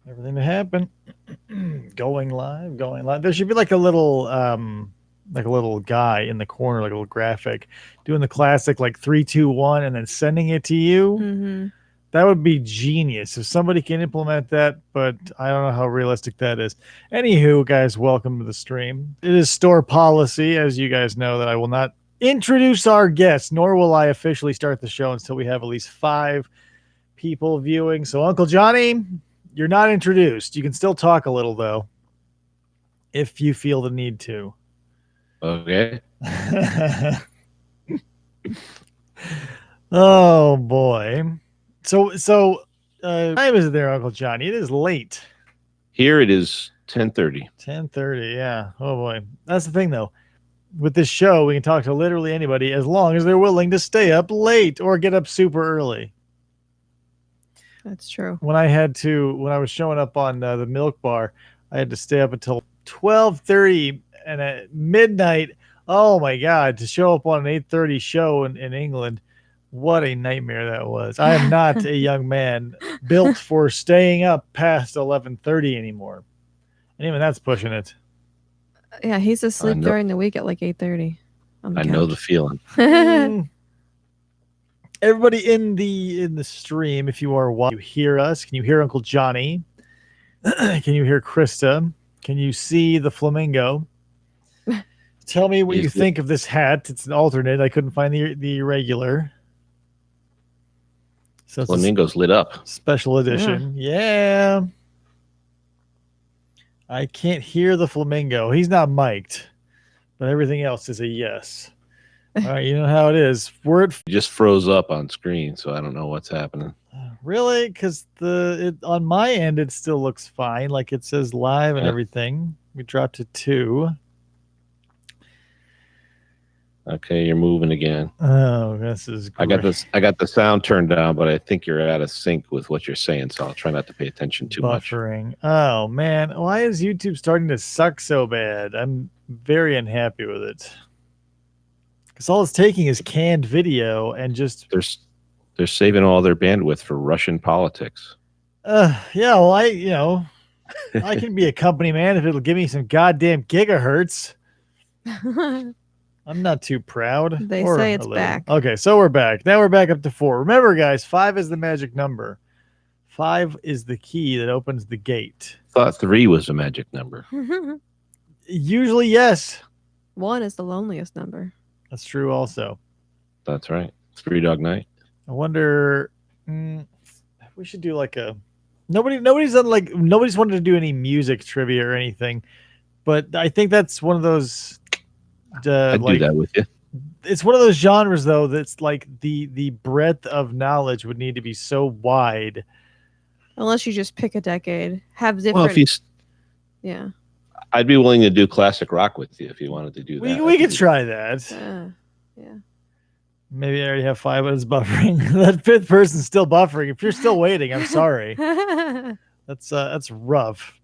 Everything to happen. Going live, going live. There should be like a little guy in the corner, like a little graphic, doing the classic like 3, 2, 1, and then sending it to you. Mm-hmm. That would be genius if somebody can implement that, but I don't know how realistic that is. Anywho, guys, welcome to the stream. It is store policy, as you guys know, that I will not introduce our guests, nor will I officially start the show until we have at least 5 people viewing. So, Uncle Johnny, you're not introduced. You can still talk a little, though, if you feel the need to. Okay. Oh, boy. Time is it there, Uncle Johnny? It is late. Here it is 10:30. 10:30, yeah. Oh boy. That's the thing though. With this show, we can talk to literally anybody as long as they're willing to stay up late or get up super early. That's true. When I was showing up on the Milk Bar, I had to stay up until 12:30 and at midnight. Oh my god, to show up on an 8:30 show in England. What a nightmare that was. I am not a young man built for staying up past 11:30 anymore. And even that's pushing it. Yeah, he's asleep know. during the week at like 8:30. I know the feeling. Everybody in the stream, if you are watching, you hear us? Can you hear Uncle Johnny? Can you hear Krista? Can you see the flamingo? Tell me what you think of this hat. It's an alternate. I couldn't find the regular. So it's Flamingo's lit up. Special edition. Yeah. I can't hear the flamingo. He's not mic'd, but everything else is a yes. All right, you know how it is. It just froze up on screen, so I don't know what's happening. Really? Because on my end, it still looks fine. Like it says live and everything. We dropped to 2. Okay, you're moving again. Oh, this is great. I got the sound turned down, but I think you're out of sync with what you're saying, so I'll try not to pay attention too much. Buffering. Oh man, why is YouTube starting to suck so bad? I'm very unhappy with it. Because all it's taking is canned video and just they're saving all their bandwidth for Russian politics. Yeah, well, I can be a company man if it'll give me some goddamn gigahertz. I'm not too proud. They say it's back. Okay, so we're back. Now we're back up to 4. Remember, guys, 5 is the magic number. 5 is the key that opens the gate. Thought 3 was a magic number. Usually, yes. 1 is the loneliest number. That's true also. That's right. 3 Dog Night. I wonder we should do like a nobody's wanted to do any music trivia or anything, but I think that's one of those I'd do that with you. It's one of those genres though that's like the breadth of knowledge would need to be so wide. Unless you just pick a decade, have different. Well, yeah, I'd be willing to do classic rock with you if you wanted to do that. We could try that. Yeah. Maybe I already have 5, but it's buffering. That 5th person's still buffering. If you're still waiting, I'm sorry. That's rough.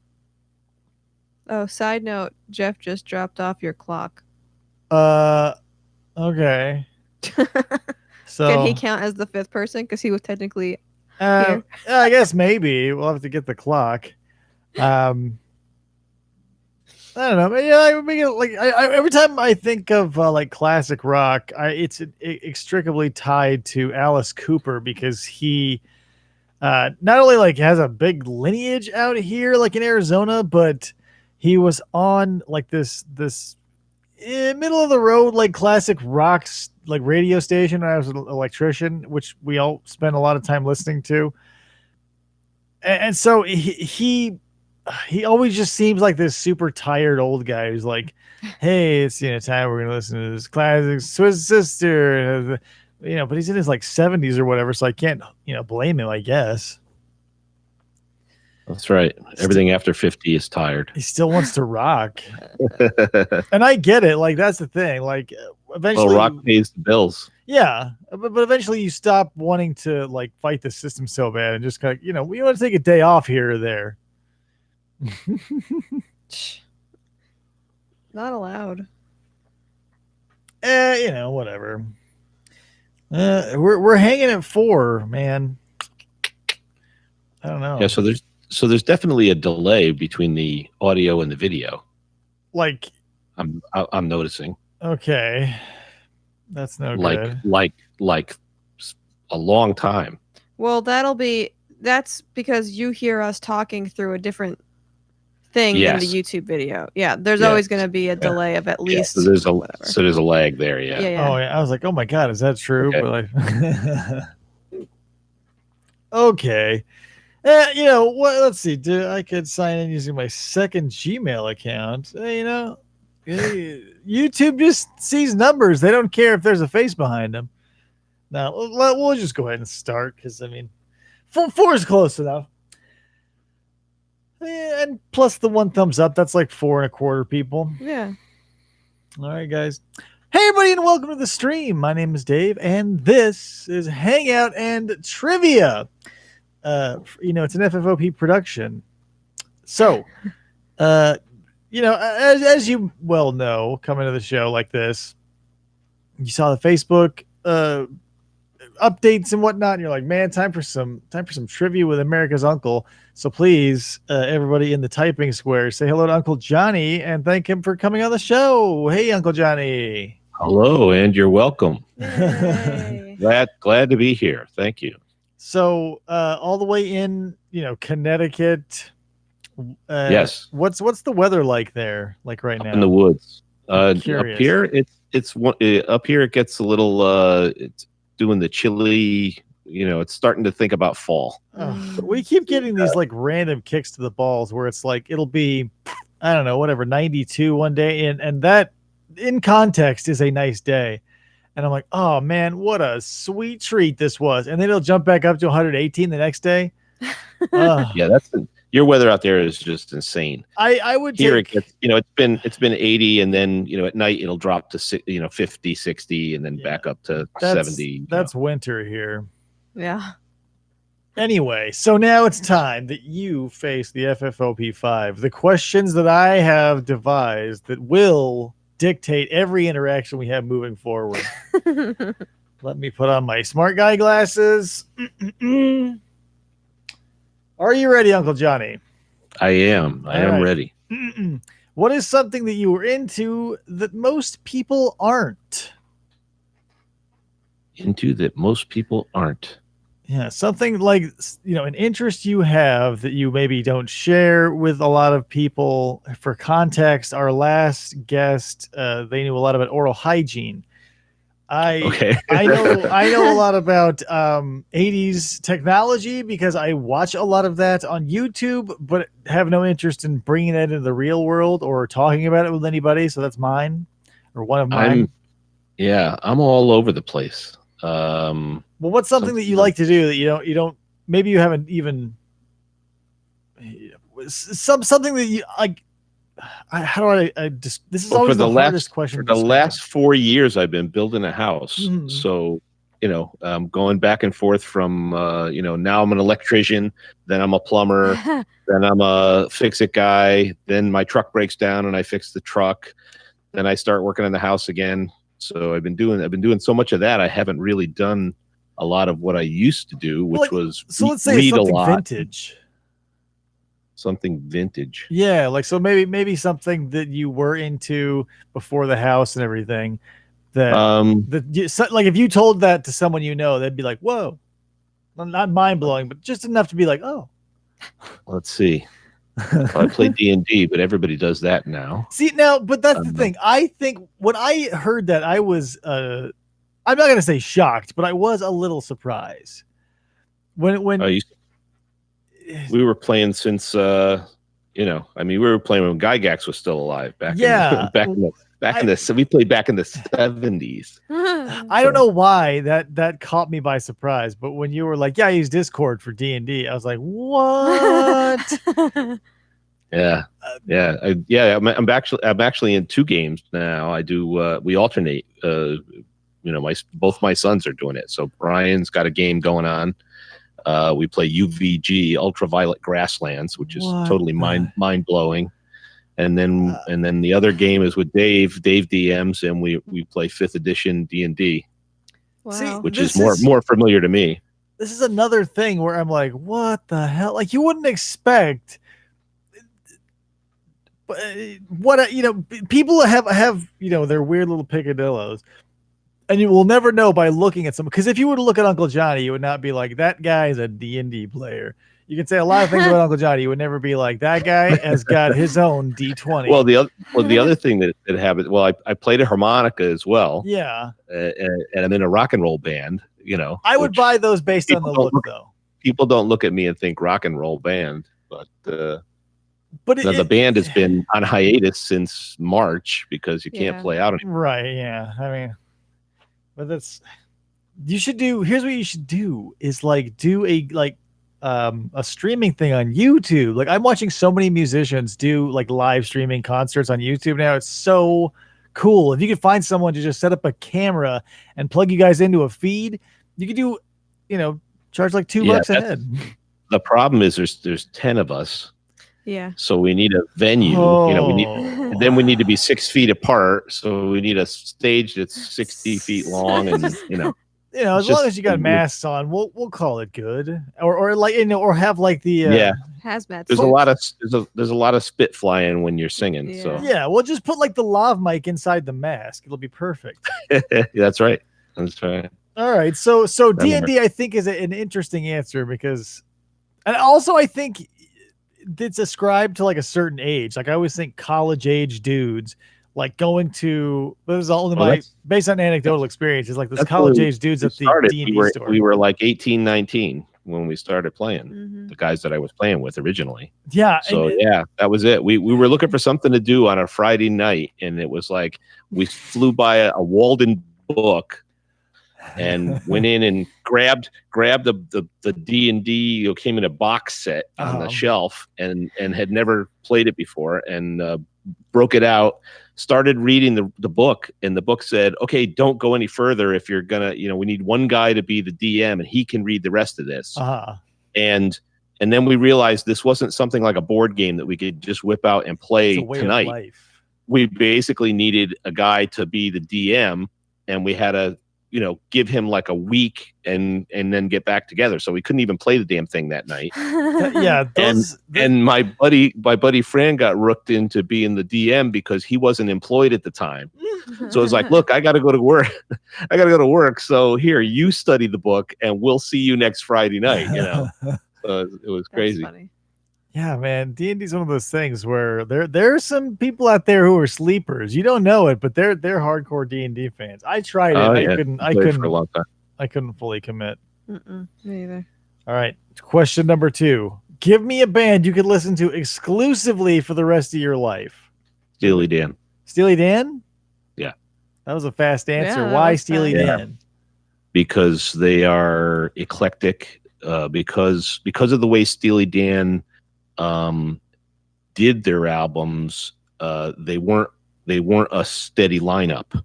Oh, side note, Jeff just dropped off your clock. Okay. So can he count as the 5th person because he was technically here? I guess maybe we'll have to get the clock. I don't know. But yeah, every time I think of like classic rock, it's inextricably tied to Alice Cooper because he not only like has a big lineage out here, like in Arizona, but he was on like this middle of the road like classic rocks like radio station when I was an electrician, which we all spent a lot of time listening to, and so he always just seems like this super tired old guy who's like, hey, it's time we're gonna listen to this classic Swiss Sister, but he's in his like 70s or whatever, so I can't blame him, I guess. That's right. Everything after 50 is tired. He still wants to rock. And I get it. Like, that's the thing. Like, eventually... Well, rock pays the bills. Yeah. But eventually you stop wanting to, like, fight the system so bad and just kind of, we want to take a day off here or there. Not allowed. Whatever. We're hanging at 4, man. I don't know. Yeah, so So there's definitely a delay between the audio and the video. Like, I'm noticing. okay, that's no good. Like a long time. Well, that's because you hear us talking through a different thing than the Yes. YouTube video. Yeah, there's Yeah. always going to be a delay of at least So there's whatever. there's a lag there. Yeah. Yeah. Oh yeah, I was like, oh my god, is that true? Okay. But like, okay. You know what? Let's see. I could sign in using my second Gmail account. YouTube just sees numbers. They don't care if there's a face behind them. Now we'll just go ahead and start because I mean, four is close enough. And plus the 1 thumbs up, that's like 4.25 people. Yeah. All right, guys. Hey, everybody, and welcome to the stream. My name is Dave, and this is Hangout and Trivia. It's an FFOP production. So, as you well know, coming to the show like this, you saw the Facebook updates and whatnot, and you're like, man, time for some trivia with America's Uncle. So please, everybody in the typing square, say hello to Uncle Johnny and thank him for coming on the show. Hey, Uncle Johnny. Hello, and you're welcome. Yay. Glad to be here. Thank you. So, all the way in, Connecticut. Yes. What's the weather like there? Like right now in the woods. I'm Up curious. here, up here it gets a little. It's doing the chilly. It's starting to think about fall. We keep getting these like random kicks to the balls where it's like it'll be, I don't know, whatever, 92 one day, and that in context is a nice day. And I'm like, oh man, what a sweet treat this was. And then it'll jump back up to 118 the next day. Yeah, your weather out there is just insane. I would Here take, it gets, it's been 80, and then at night it'll drop to 50, 60, and then back up to 70. That's winter here. Yeah. Anyway, so now it's time that you face the FFOP 5. The questions that I have devised that will dictate every interaction we have moving forward. Let me put on my smart guy glasses. Are you ready, Uncle Johnny? I am. I am ready. What is something that you were into that most people aren't? Into that most people aren't. Yeah, something like, an interest you have that you maybe don't share with a lot of people. For context, our last guest, they knew a lot about oral hygiene. Okay. I know a lot about 80s technology because I watch a lot of that on YouTube, but have no interest in bringing that into the real world or talking about it with anybody. So that's mine, or one of mine. I'm all over the place. Well, what's something that you like to do that you don't maybe you haven't even something that you like? How do I just? This is always the hardest question. For the last 4 years, I've been building a house. Mhm. So going back and forth from now I'm an electrician, then I'm a plumber, then I'm a fix-it guy, then my truck breaks down and I fix the truck, then I start working on the house again. So I've been doing so much of that. I haven't really done a lot of what I used to do, which was let's say read something a lot. vintage. Something vintage. Yeah, like so maybe something that you were into before the house and everything. Like if you told that to someone they'd be like, "Whoa," not mind blowing, but just enough to be like, "Oh." Let's see. I played D&D, but everybody does that now. See now, but that's the thing. I think when I heard that, I was I'm not gonna say shocked, but I was a little surprised when we were playing since we were playing when Gygax was still alive back in the so we played back in the 70s. I don't know why that caught me by surprise, but when you were like, yeah, I use Discord for D&D, I was like, what? I'm actually in 2 games now. I do we alternate. Both my sons are doing it. So Brian's got a game going on. We play UVG, Ultraviolet Grasslands, which is totally mind blowing. And then the other game is with Dave DMs, and we play 5th edition D&D, Wow. which is more familiar to me. this is another thing where I'm like, what the hell? Like, you wouldn't expect. What people have their weird little picadillos, and you will never know by looking at someone. Because if you were to look at Uncle Johnny, you would not be like, that guy's a D&D player. You can say a lot of things about Uncle Johnny. You would never be like, that guy has got his own D20. Well, the other thing that happened. Well, I played a harmonica as well. Yeah, and I'm in a rock and roll band. I would buy those based on the look, though. People don't look at me and think rock and roll band, but the band has been on hiatus since March because you can't play out anymore. Right? Yeah. I mean, but here's what you should do is like do a streaming thing on YouTube. Like, I'm watching so many musicians do like live streaming concerts on YouTube now. It's so cool. If you could find someone to just set up a camera and plug you guys into a feed, you could do, charge like $2 a head. The problem is there's 10 of us. Yeah. So we need a venue. We need to be 6 feet apart. So we need a stage that's 60 feet long, and as long as you got masks on, we'll call it good. Or have like the hazmat. There's a lot of spit flying when you're singing. Yeah. So we'll just put like the lav mic inside the mask. It'll be perfect. That's right. All right. So D&D I think is an interesting answer because, and also I think it's ascribed to like a certain age. Like, I always think college age dudes like going to, but it was only based on anecdotal experiences, like this college age dudes at the D&D store. We were like 18, 19 when we started playing. The guys that I was playing with originally. Yeah. So that was it. We were looking for something to do on a Friday night, and it was like we flew by a Walden book and went in and grabbed the D&D, came in a box set on the shelf, and had never played it before, and broke it out, started reading the book, and the book said, okay, don't go any further if you're gonna, we need one guy to be the DM and he can read the rest of this. And then we realized this wasn't something like a board game that we could just whip out and play tonight. We basically needed a guy to be the DM, and we had to give him like a week and then get back together. So we couldn't even play the damn thing that night. And my buddy Fran got rooked into being the DM because he wasn't employed at the time. So it was like, look, I got to go to work. So here, you study the book and we'll see you next Friday night. So it was crazy. That's funny. Yeah, man, D&D is one of those things where there are some people out there who are sleepers. You don't know it, but they're hardcore D&D fans. I tried it. I couldn't for a long time. I couldn't fully commit. Me either. All right, question number 2. Give me a band you could listen to exclusively for the rest of your life. Steely Dan. Steely Dan? Yeah. That was a fast answer. Yeah, Why Steely Dan? Because they are eclectic. Because of the way Steely Dan did their albums, they weren't a steady lineup.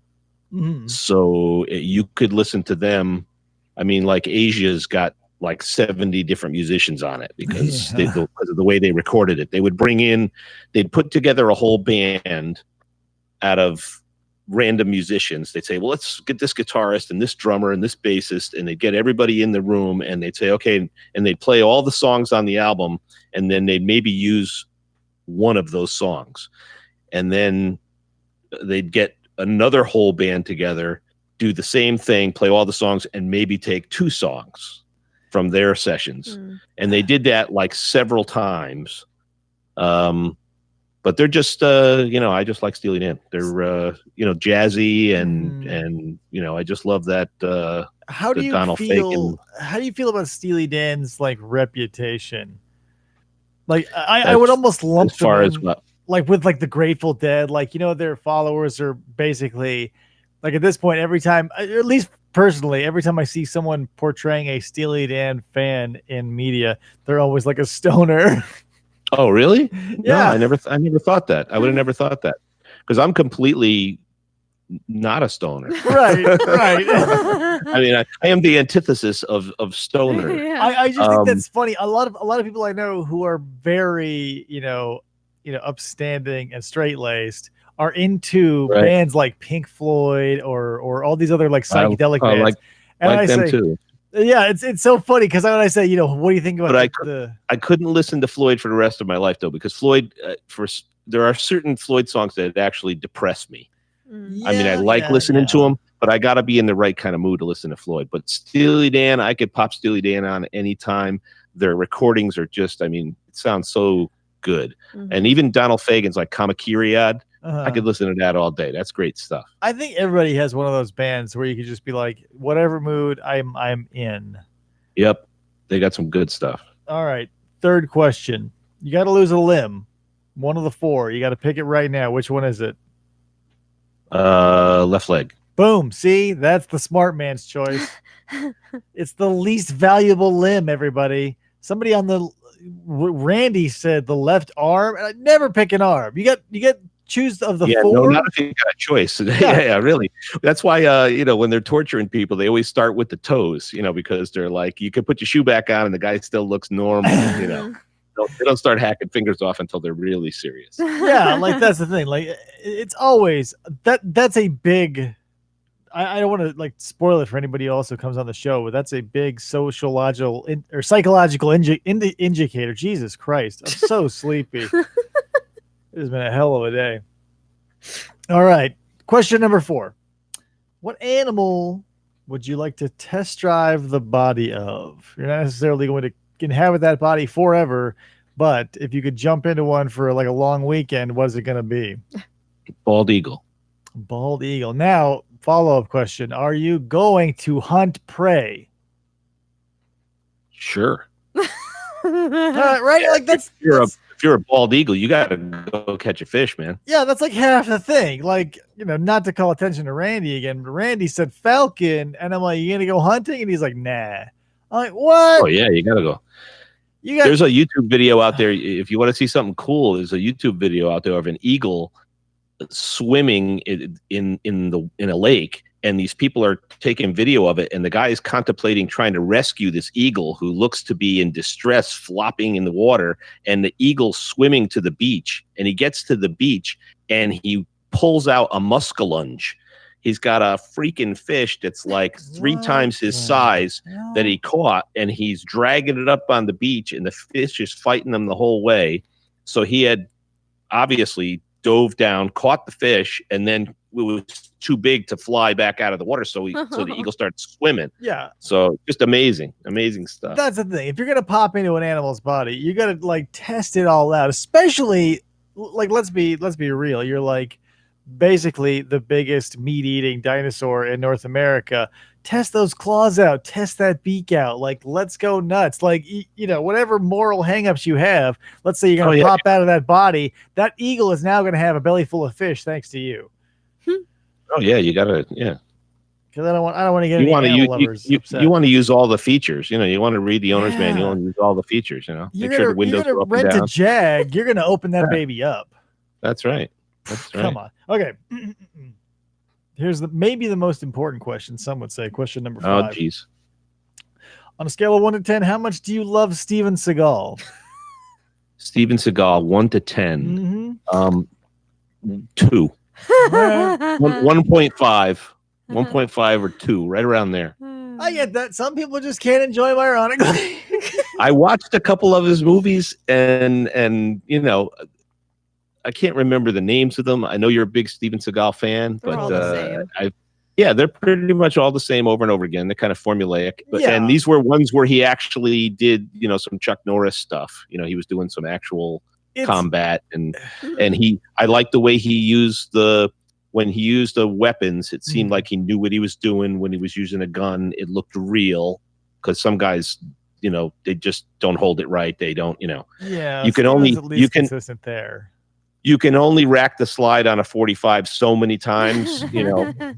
So you could listen to them. I mean, like Asia's got like 70 different musicians on it because because of the way they recorded it. They'd put together a whole band out of random musicians. They'd say, well, let's get this guitarist and this drummer and this bassist, and they'd get everybody in the room, and they'd say, okay, and they'd play all the songs on the album, and then they'd maybe use one of those songs, and then they'd get another whole band together, do the same thing, play all the songs, and maybe take 2 songs from their sessions. And they did that like several times. But they're just, I just like Steely Dan. They're, jazzy and I just love that. How do you feel about Steely Dan's like reputation? Like I would almost lump as far them as in, what? like with like the Grateful Dead, like, their followers are basically like at this point, every time, at least personally, every time I see someone portraying a Steely Dan fan in media, they're always like a stoner. Oh, really? Yeah. No, I never thought that. I would have never thought that because I'm completely not a stoner. Right. I mean, I am the antithesis of stoner. Yeah. I just think that's funny. A lot of people I know who are very, upstanding and straight laced are into bands like Pink Floyd or all these other like psychedelic bands. Like them too. Yeah, it's so funny because when I say, what do you think about But I couldn't listen to Floyd for the rest of my life though, because Floyd, there are certain Floyd songs that actually depress me. I mean, I like listening to him, but I got to be in the right kind of mood to listen to Floyd. But Steely Dan, I could pop Steely Dan on anytime. Their recordings are just, I mean, it sounds so good. And even Donald Fagen's like Kamakiriad, I could listen to that all day. That's great stuff. I think everybody has one of those bands where you could just be like, whatever mood I'm in. Yep. They got some good stuff. All right. Third question. You got to lose a limb. One of the four. You got to pick it right now. Which one is it? Left leg. Boom. See, that's the smart man's choice. It's the least valuable limb, everybody. Somebody on the Randy said the left arm. Never pick an arm. You get choose of the four. No, not if you got a choice. Yeah, really. That's why when they're torturing people, they always start with the toes, because they're like, you can put your shoe back on and the guy still looks normal, They don't start hacking fingers off until they're really serious. Yeah, like that's the thing. Like it's always that's a big I don't want to like spoil it for anybody who also comes on the show, but that's a big sociological or psychological indicator. Jesus Christ, I'm so sleepy. It has been a hell of a day. All right, question number 4. What animal would you like to test drive the body of? You're not necessarily going to inhabit that body forever, but if you could jump into one for like a long weekend, what is it going to be? Bald eagle. Bald eagle. Now, follow-up question. Are you going to hunt prey? Sure. Right? Like that's if you're a bald eagle, you got to go catch a fish, man. Yeah, that's like half the thing. Like, not to call attention to Randy again, but Randy said falcon, and I'm like, you going to go hunting? And he's like, nah. I'm like, what? Oh, yeah, you got to go. There's a YouTube video out there. If you want to see something cool, there's a YouTube video out there of an eagle swimming in a lake, and these people are taking video of it, and the guy is contemplating trying to rescue this eagle who looks to be in distress, flopping in the water, and the eagle swimming to the beach, and he gets to the beach and he pulls out a muskellunge. He's got a freaking fish that's like 3 times his size that he caught, and he's dragging it up on the beach, and the fish is fighting them the whole way. So he had obviously dove down, caught the fish, and then it was too big to fly back out of the water. So the eagle started swimming. Yeah. So just amazing stuff. That's the thing. If you're gonna pop into an animal's body, you gotta like test it all out. Especially like let's be real. You're like basically the biggest meat-eating dinosaur in North America. Test those claws out, test that beak out. Like, let's go nuts. Like, whatever moral hangups you have, let's say you're going to pop out of that body, that eagle is now going to have a belly full of fish thanks to you. Oh yeah, you got to, yeah. Because I don't want to get any animal lovers upset. You want to use all the features. You want to read the owner's manual and use all the features, Make sure the windows are up and down. Rent a Jag, you're going to open that baby up. That's right. Come on. Okay. Here's maybe the most important question. Some would say question number 5. Oh, geez. On a scale of 1 to 10, how much do you love Steven Seagal? Steven Seagal, 1 to 10. 2. 1.5. 1.5 or 2, right around there. I get that. Some people just can't enjoy him ironically. I watched a couple of his movies, and I can't remember the names of them. I know you're a big Steven Seagal fan, they're all the same. They're pretty much all the same over and over again. They're kind of formulaic. And these were ones where he actually did, some Chuck Norris stuff. He was doing some actual combat, and I like the way he used when he used the weapons. It seemed like he knew what he was doing when he was using a gun. It looked real, because some guys, they just don't hold it right. They don't, Yeah, you can consistent there. You can only rack the slide on a 45 so many times,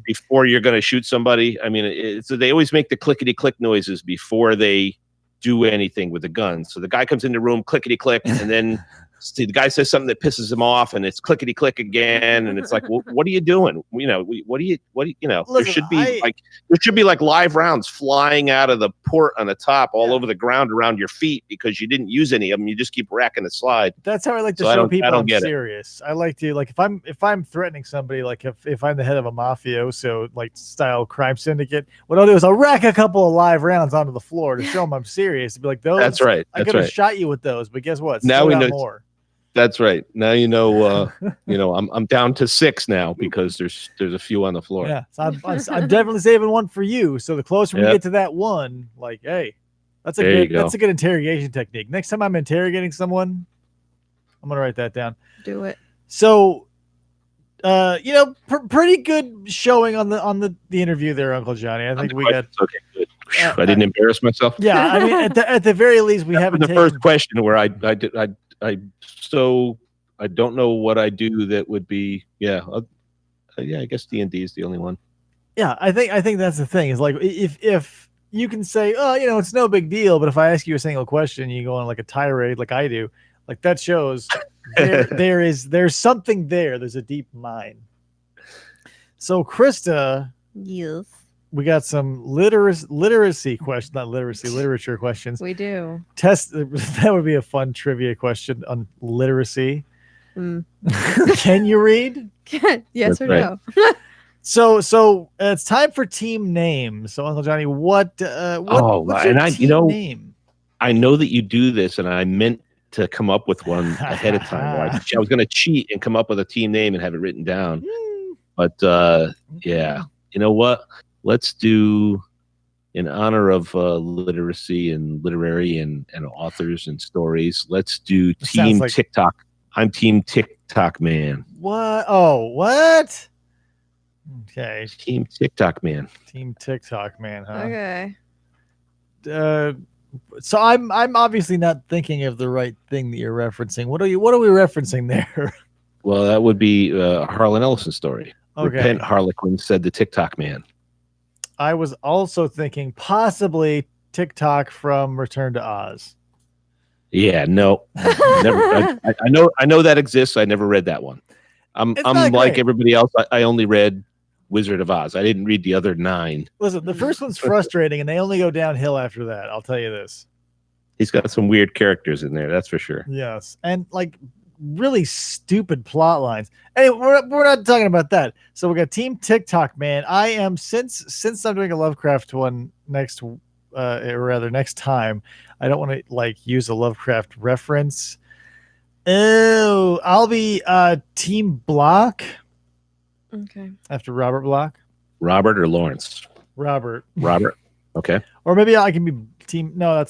before you're going to shoot somebody. I mean, they always make the clickety click noises before they do anything with the gun. So the guy comes in the room, clickety click, and then see, the guy says something that pisses him off, and it's clickety click again, and it's like, well, what are you doing? What do you there Listen, should be like live rounds flying out of the port on the top all over the ground around your feet because you didn't use any of them. You just keep racking the slide. That's how I like to So I show don't- people I don't I'm get it. serious. I like to if I'm threatening somebody, like if I'm the head of a mafioso like style crime syndicate, what I'll do is I'll rack a couple of live rounds onto the floor to show them I'm serious. To be like, those. That's right. I That's could have right. shot you with those, but guess what? Now Still we got know- more. That's right. Now I'm down to 6 now because there's a few on the floor. Yeah, so I'm definitely saving one for you. So the closer we Yep. get to that one, like, hey, that's a There you good go. that's a good interrogation technique. Next time I'm interrogating someone, I'm gonna write that down. Do it. So, pretty good showing on the interview there, Uncle Johnny. I think we got. Okay, good. I didn't embarrass myself. Yeah, I mean, at the very least, we haven't the taken. first question where I don't know what I do that would be I guess D&D is the only one. Yeah, I think that's the thing. Is like if you can say, oh, it's no big deal, but if I ask you a single question, you go on like a tirade, like I do, like that shows there's something there. There's a deep mind. So Krista, Yes, we got some literacy questions, not literacy, literature questions. we do. That would be a fun trivia question on literacy. Mm. Can you read? Yes That's or right. no? So it's time for team names. So Uncle Johnny, what's your and team name? I know that you do this, and I meant to come up with one ahead of time. I was going to cheat and come up with a team name and have it written down. But yeah, you know what? Let's do, in honor of literacy and literary and authors and stories, let's do It sounds Team like- TikTok. I'm Team TikTok Man. What? Oh, what? Okay, Team TikTok Man. Team TikTok man, huh? Okay. So I'm obviously not thinking of the right thing that you're referencing. What are we referencing there? Well, that would be Harlan Ellison's story. Okay. Repent, Harlequin, said the TikTok Man. I was also thinking possibly TikTok from Return to Oz. Yeah, no, never. I know that exists. I never read that one. I'm It's not like great. everybody else. I only read Wizard of Oz. I didn't read the other 9. Listen, the first one's frustrating, and they only go downhill after that. I'll tell you this. He's got some weird characters in there. That's for sure. Yes, and like really stupid plot lines. Anyway, we're not talking about that. So we got Team TikTok man. I am since I'm doing a Lovecraft one next time. I don't want to like use a Lovecraft reference. Oh, I'll be Team Block Okay. after Robert Block. Robert or Lawrence? Robert. Robert. Okay. Or maybe I can be Team. No,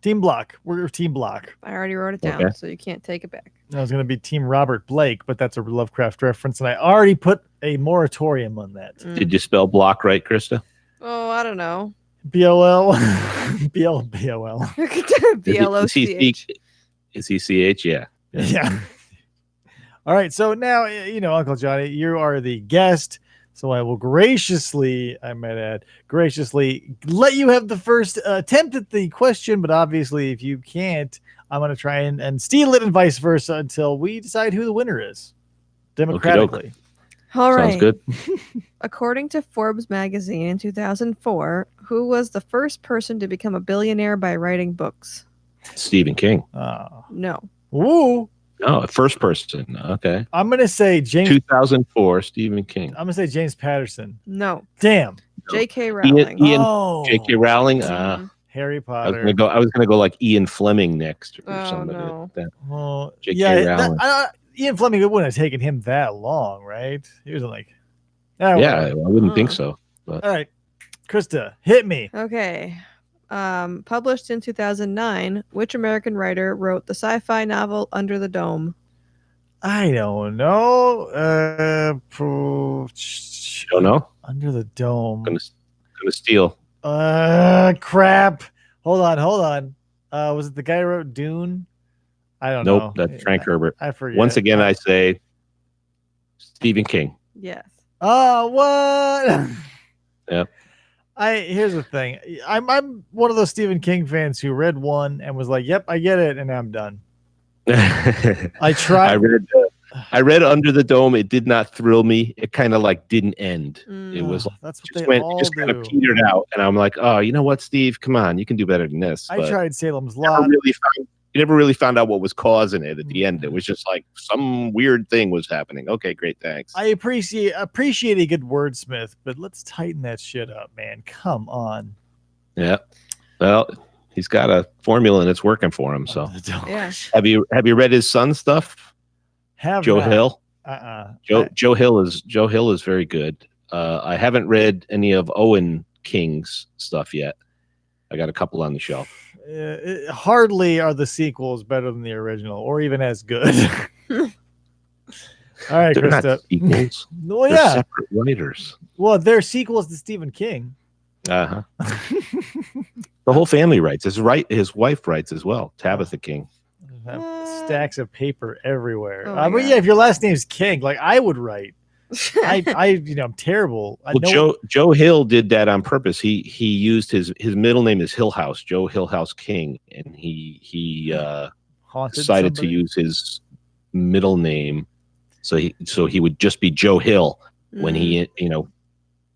Team Block. We're Team Block. I already wrote it down, Okay. so you can't take it back. I was going to be Team Robert Blake, but that's a Lovecraft reference, and I already put a moratorium on that. Mm. Did you spell block right, Krista? Oh, I don't know. BOL. BOL. BLOCH. Is he CH? Yeah. Yeah. All right. So now, Uncle Johnny, you are the guest. So I will graciously let you have the first attempt at the question. But obviously, if you can't, I'm going to try and steal it and vice versa until we decide who the winner is democratically. All right. Sounds good. According to Forbes magazine in 2004, who was the first person to become a billionaire by writing books? Stephen King. Oh. No. Ooh. Oh, first person. Okay. I'm going to say James. 2004, Stephen King. I'm going to say James Patterson. No. Damn. J.K. Rowling. Ian- Oh. J.K. Rowling. Mhm. Harry I was Potter. gonna go like Ian Fleming next or Oh, somebody no. like that. Well, J.K. yeah, Rowling. Ian Fleming, it wouldn't have taken him that long, right? He was like, Yeah, whatever. I wouldn't think Uh. so. All right, Krista, hit me. Okay. Published in 2009, which American writer wrote the sci-fi novel Under the Dome? I don't know. Don't know. Under the Dome. Gonna steal. Crap. Hold on. Was it the guy who wrote Dune? I don't know. Nope, that's Frank Herbert. I forget. Once again, I say Stephen King. Yes. Oh, what? Yep. Here's the thing. I'm one of those Stephen King fans who read one and was like, "Yep, I get it," and I'm done. I tried. I read Under the Dome. It did not thrill me. It kind of like didn't end. It was like, That's what just they went, all it just do. kind of petered out, and I'm like, oh, you know what, Steve? Come on, you can do better than this. I But tried Salem's never Lot. you never really found out what was causing it at the end. It was just like some weird thing was happening. Okay, great, thanks. I appreciate a good wordsmith, but let's tighten that shit up, man. Come on. Yeah. Well, he's got a formula and it's working for him. So Yeah. have you read his son stuff? Joe not. Hill. Joe Joe Hill is very good. I haven't read any of Owen King's stuff yet. I got a couple on the shelf. Hardly are the sequels better than the original, or even as good. All right, They're not Krista. sequels. Well, They're yeah. separate writers. Well, they're sequels to Stephen King. Uh-huh. The whole family writes. His wife writes as well. Tabitha King. Stacks of paper everywhere. Oh my But God. yeah, if your last name's King, like I would write. I'm terrible. Well, Joe Hill did that on purpose. He used his middle name is Hillhouse, Joe Hillhouse King, and he haunted decided somebody. to use his middle name, so he would just be Joe Hill when he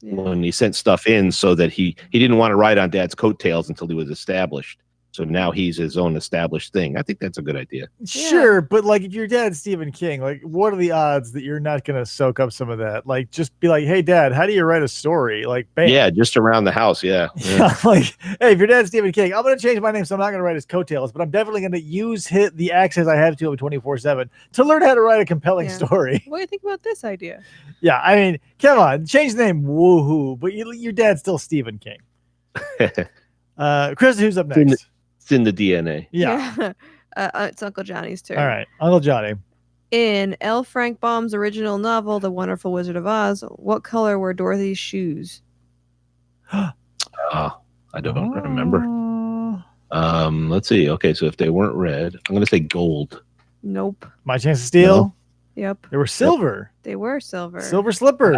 when he sent stuff in, so that he didn't want to ride on Dad's coattails until he was established. So now he's his own established thing. I think that's a good idea. Sure, but like if your dad's Stephen King, like what are the odds that you're not gonna soak up some of that? Like just be like, hey dad, how do you write a story? Like bam. Yeah, just around the house. Yeah. Like, hey, if your dad's Stephen King, I'm gonna change my name, so I'm not gonna write his coattails, but I'm definitely gonna use the access I have to him 24/7 to learn how to write a compelling story. What do you think about this idea? Yeah, I mean, come on, change the name, woohoo! But your dad's still Stephen King. Krista, who's up next? It's in the DNA. Yeah. It's Uncle Johnny's turn. All right, Uncle Johnny. In L. Frank Baum's original novel, The Wonderful Wizard of Oz, what color were Dorothy's shoes? I don't remember. Let's see. Okay, so if they weren't red, I'm gonna say gold. Nope. My Chance to Steal. No. Yep. They were silver. They were silver. Silver slippers.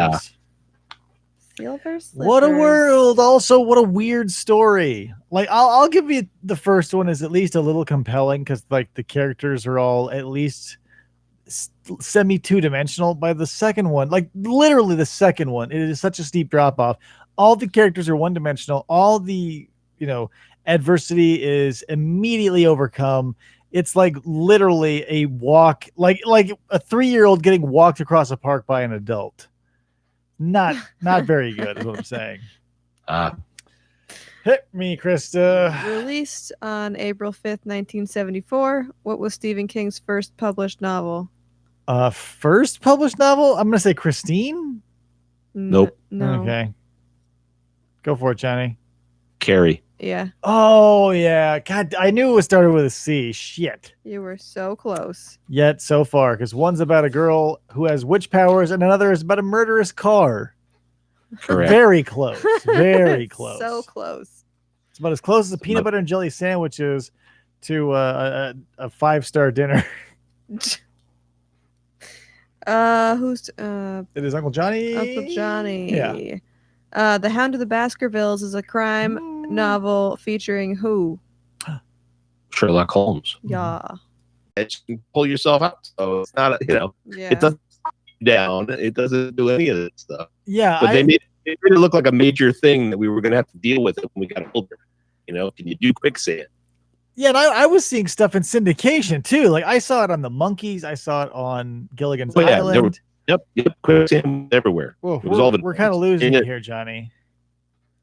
Silver slippers. What a world! Also, what a weird story. Like, I'll give you the first one is at least a little compelling because like the characters are all at least semi two-dimensional. By the second one, like literally the second one, it is such a steep drop off. All the characters are one-dimensional. All the adversity is immediately overcome. It's like literally a walk, like a 3-year-old getting walked across a park by an adult. Not very good, is what I'm saying. Hit me, Krista. Released on April 5th, 1974, what was Stephen King's first published novel? First published novel? I'm gonna say Christine. Nope. No. Okay. Go for it, Johnny. Carrie. Yeah, Oh yeah. God, I knew it was started with a C. Shit. you were so close. Yet so far, because one's about a girl who has witch powers, and another is about a murderous car. Correct. Very close. Very close. So close. It's about as close as a peanut butter and jelly sandwich is to a 5-star dinner. Who's It is Uncle Johnny. Uncle Johnny? Yeah. The Hound of the Baskervilles is a crime novel featuring who? Sherlock Holmes. Yeah. You pull yourself out. So it's not, Yeah. it doesn't down. It doesn't do any of that stuff. Yeah. But they made it look like a major thing that we were going to have to deal with it when we got older. Can you do quicksand? Yeah, and I was seeing stuff in syndication too. Like I saw it on the Monkeys. I saw it on Gilligan's Oh, yeah, there were- Island. Yep, quicksand everywhere. Whoa, it was all the we're kind of losing it here, Johnny.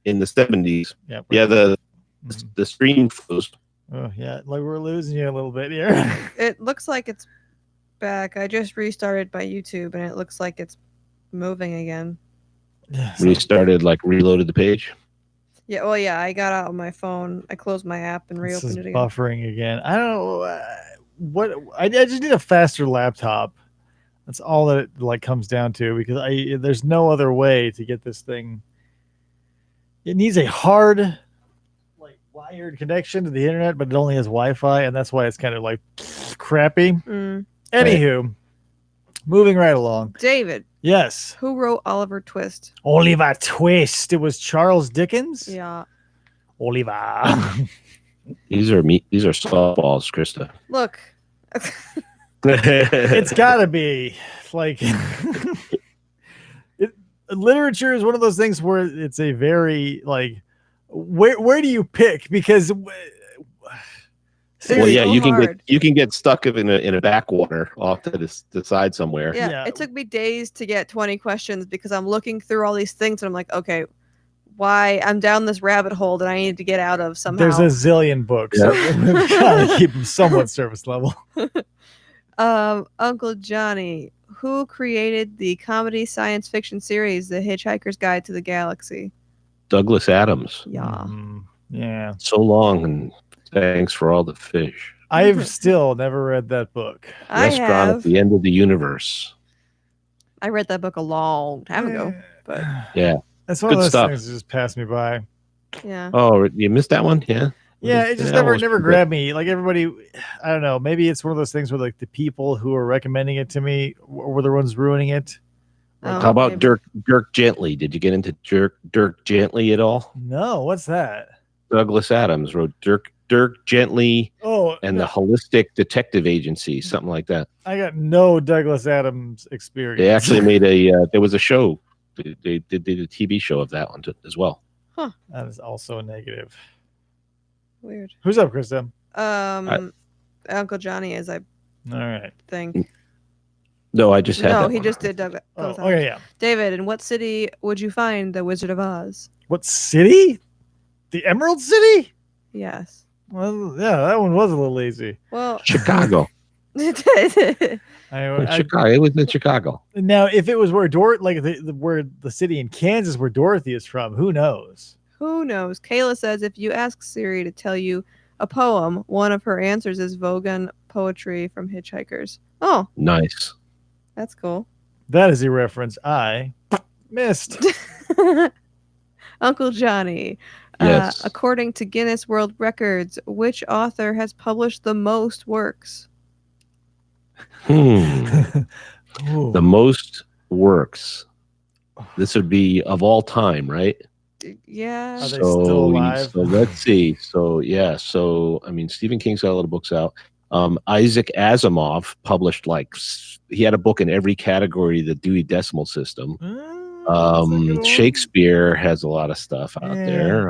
in the 70s. Yeah. Yeah, the stream froze. Oh yeah, like we're losing you a little bit here. It looks like it's back. I just restarted my YouTube and it looks like it's moving again. Restarted, reloaded the page. Yeah, well, yeah, I got out of my phone. I closed my app and This reopened is it again. buffering again. I don't know what I just need a faster laptop. That's all that it comes down to because there's no other way to get this thing. It needs a hard wired connection to the internet, but it only has Wi-Fi, and that's why it's kind of crappy. Anywho, moving right along. David, Yes. who wrote Oliver Twist? Oliver Twist. It was Charles Dickens. Yeah. Oliver. These are softballs, Krista. Look, It's got to be like literature is one of those things where it's a very like where do you pick? Because Well, yeah, so hard. you can get stuck in a backwater off to the side somewhere. Yeah, Yeah. it took me days to get 20 questions because I'm looking through all these things and I'm like, okay, why I'm down this rabbit hole that I need to get out of somehow. there's a zillion books. Yeah. So we've got to keep them somewhat service level. Uncle Johnny, who created the comedy science fiction series The Hitchhiker's Guide to the Galaxy? Douglas Adams. Yeah. Yeah. So long, and thanks for all the fish. I've still never read that book. I Restaurant at have. the end of the universe. I read that book a long time ago, but Yeah. That's one Good of those stuff. things that just passed me by. yeah. Oh, you missed that one? Yeah. Yeah, it just That never was never pretty grabbed me. Like everybody, I don't know. Maybe it's one of those things where like the people who are recommending it to me were the ones ruining it. Oh, How about maybe. Dirk Gently? Did you get into Dirk Gently at all? No, what's that? Douglas Adams wrote Dirk Gently Oh, and the Holistic Detective Agency, something like that. I got no Douglas Adams experience. They actually made there was a show. They did a TV show of that one as well. That is also a negative. Weird. Who's up, Krista? Uncle Johnny is, I All right. think. No, I just had No, that he one. just did Doug. Oh, Douglas okay, Adams. yeah. David, in what city would you find the Wizard of Oz? What city? The Emerald City? Yes. Well, yeah, that one was a little lazy. Well, Chicago. Chicago. It was in Chicago. Now, if it was where where the city in Kansas where Dorothy is from, who knows? who knows? Kayla says if you ask Siri to tell you a poem, one of her answers is Vogon poetry from Hitchhikers. Oh, Nice. that's cool. That is a reference I missed. Uncle Johnny. Yes. According to Guinness World Records, which author has published the most works? The Ooh. most works. This would be of all time, right? Yeah. Are they still alive? So let's see. So yeah. So I mean, Stephen King's got a lot of books out. Isaac Asimov published he had a book in every category of the Dewey Decimal System. That's a good one. Shakespeare has a lot of stuff out Yeah. there.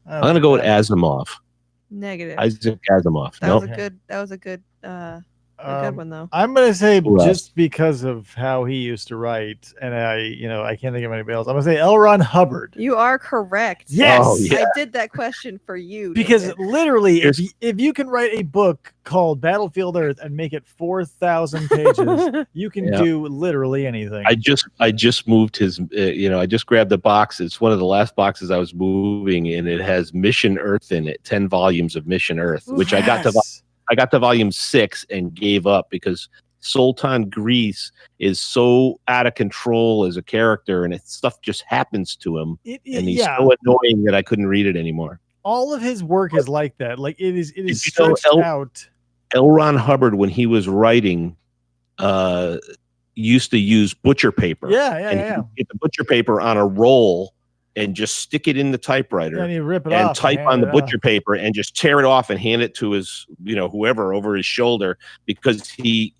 I'm gonna go with Asimov. Negative. Isaac Asimov. That Nope. was a good. That was a good one though. I'm gonna say Who else? just because of how he used to write, and I can't think of anybody else. I'm gonna say L. Ron Hubbard. You are correct. Yes, Oh, yeah. I did that question for you. because David. literally, Here's- if you can write a book called Battlefield Earth and make it 4,000 pages, you can Yeah. do literally anything. I just moved his. I just grabbed the box. It's one of the last boxes I was moving, and it has Mission Earth in it. 10 volumes of Mission Earth, which I got to. Yes. I got to volume 6 and gave up because Sultan Grease is so out of control as a character, and stuff just happens to him, and he's yeah, so annoying that I couldn't read it anymore. all of his work is like that. Like it is you know stretched out. L. Ron Hubbard, when he was writing, used to use butcher paper. Yeah, and he would get the butcher paper on a roll and just stick it in the typewriter. And you rip it and off type hand on the it butcher off. paper and just tear it off and hand it to his, whoever over his shoulder, because he